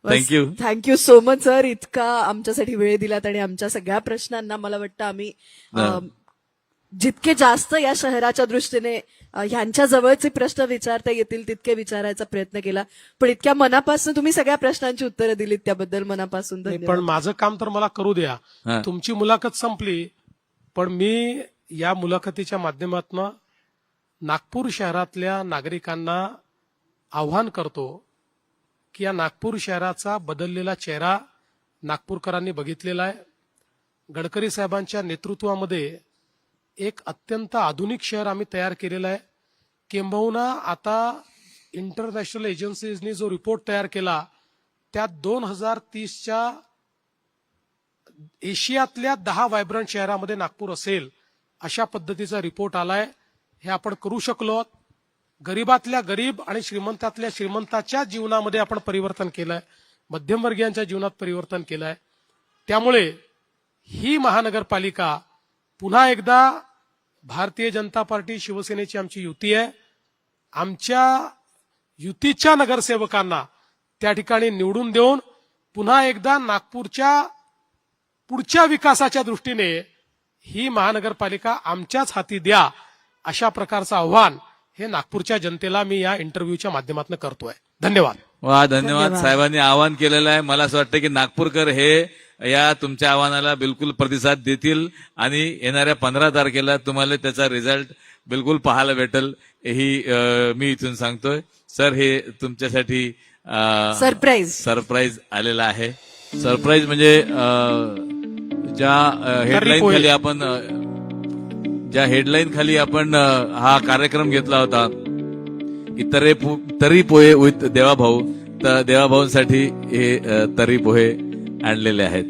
Thank you. Thank you so much sir, इतका आमच्यासाठी वेळ दिलात आणि आमच्या सगळ्या प्रश्नांना मला वाटतं आम्ही जितके जास्त या शहराच्या दृष्टीने ह्यांच्या जवळचे प्रश्न विचारता येतील तितके विचारायचा प्रयत्न केला. पण इतक्या मनापासून तुम्ही सगळ्या प्रश्नांची उत्तरं दिलीत त्याबद्दल मनापासून पण धन्यवाद. माझं काम तर मला करू द्या. तुमची मुलाखत संपली, पण मी या मुलाखतीच्या माध्यमातून नागपूर शहरातल्या नागरिकांना आव्हान करतो की या नागपूर शहराचा बदललेला चेहरा नागपूरकरांनी बघितलेला आहे. गडकरी साहेबांच्या नेतृत्वामध्ये एक अत्यंत आधुनिक शहर आम्ही तयार केलेलं आहे. किंबहुना आता इंटरनॅशनल एजन्सीजनी जो रिपोर्ट तयार केला त्यात 2030च्या एशियातल्या 10 व्हायब्रंट शहरामध्ये नागपूर असेल अशा पद्धतीचा रिपोर्ट आलाय. हे आपण करू शकलो. गरीबातल्या गरीब आणि श्रीमंतातल्या श्रीमंताच्या जीवनामध्ये आपण परिवर्तन केलंय, मध्यमवर्गीयांच्या जीवनात परिवर्तन केलंय. त्यामुळे ही महानगरपालिका पुन्हा एकदा भारतीय जनता पार्टी शिवसेनेची आमची युती आहे. आमच्या युतीच्या नगरसेवकांना त्या ठिकाणी निवडून देऊन पुन्हा एकदा नागपूरच्या पुढच्या विकासाच्या दृष्टीने ही महानगरपालिका आमच्याच हाती द्या, अशा प्रकारचं आव्हान हे नागपूरच्या जनतेला मी या इंटरव्ह्यूच्या माध्यमातून करतोय. धन्यवाद. वा, धन्यवाद. साहेबांनी आवाहन केलेलं आहे. मला असं वाटतं की नागपूरकर हे या तुमच्या आव्हानाला बिलकुल प्रतिसाद देतील आणि येणाऱ्या 15 तारखेला तुम्हाला त्याचा रिझल्ट बिलकुल पाहायला भेटेल ही मी इथून सांगतोय. सर, हे तुमच्यासाठी सरप्राईज आलेला आहे. सरप्राईज म्हणजे ज्या हेडलाईन खाली आपण हा कार्यक्रम घेतला होता की तरी पोहे विथ देवाभाऊ, तर देवाभाऊंसाठी हे तरी पोहे आणलेले आहेत.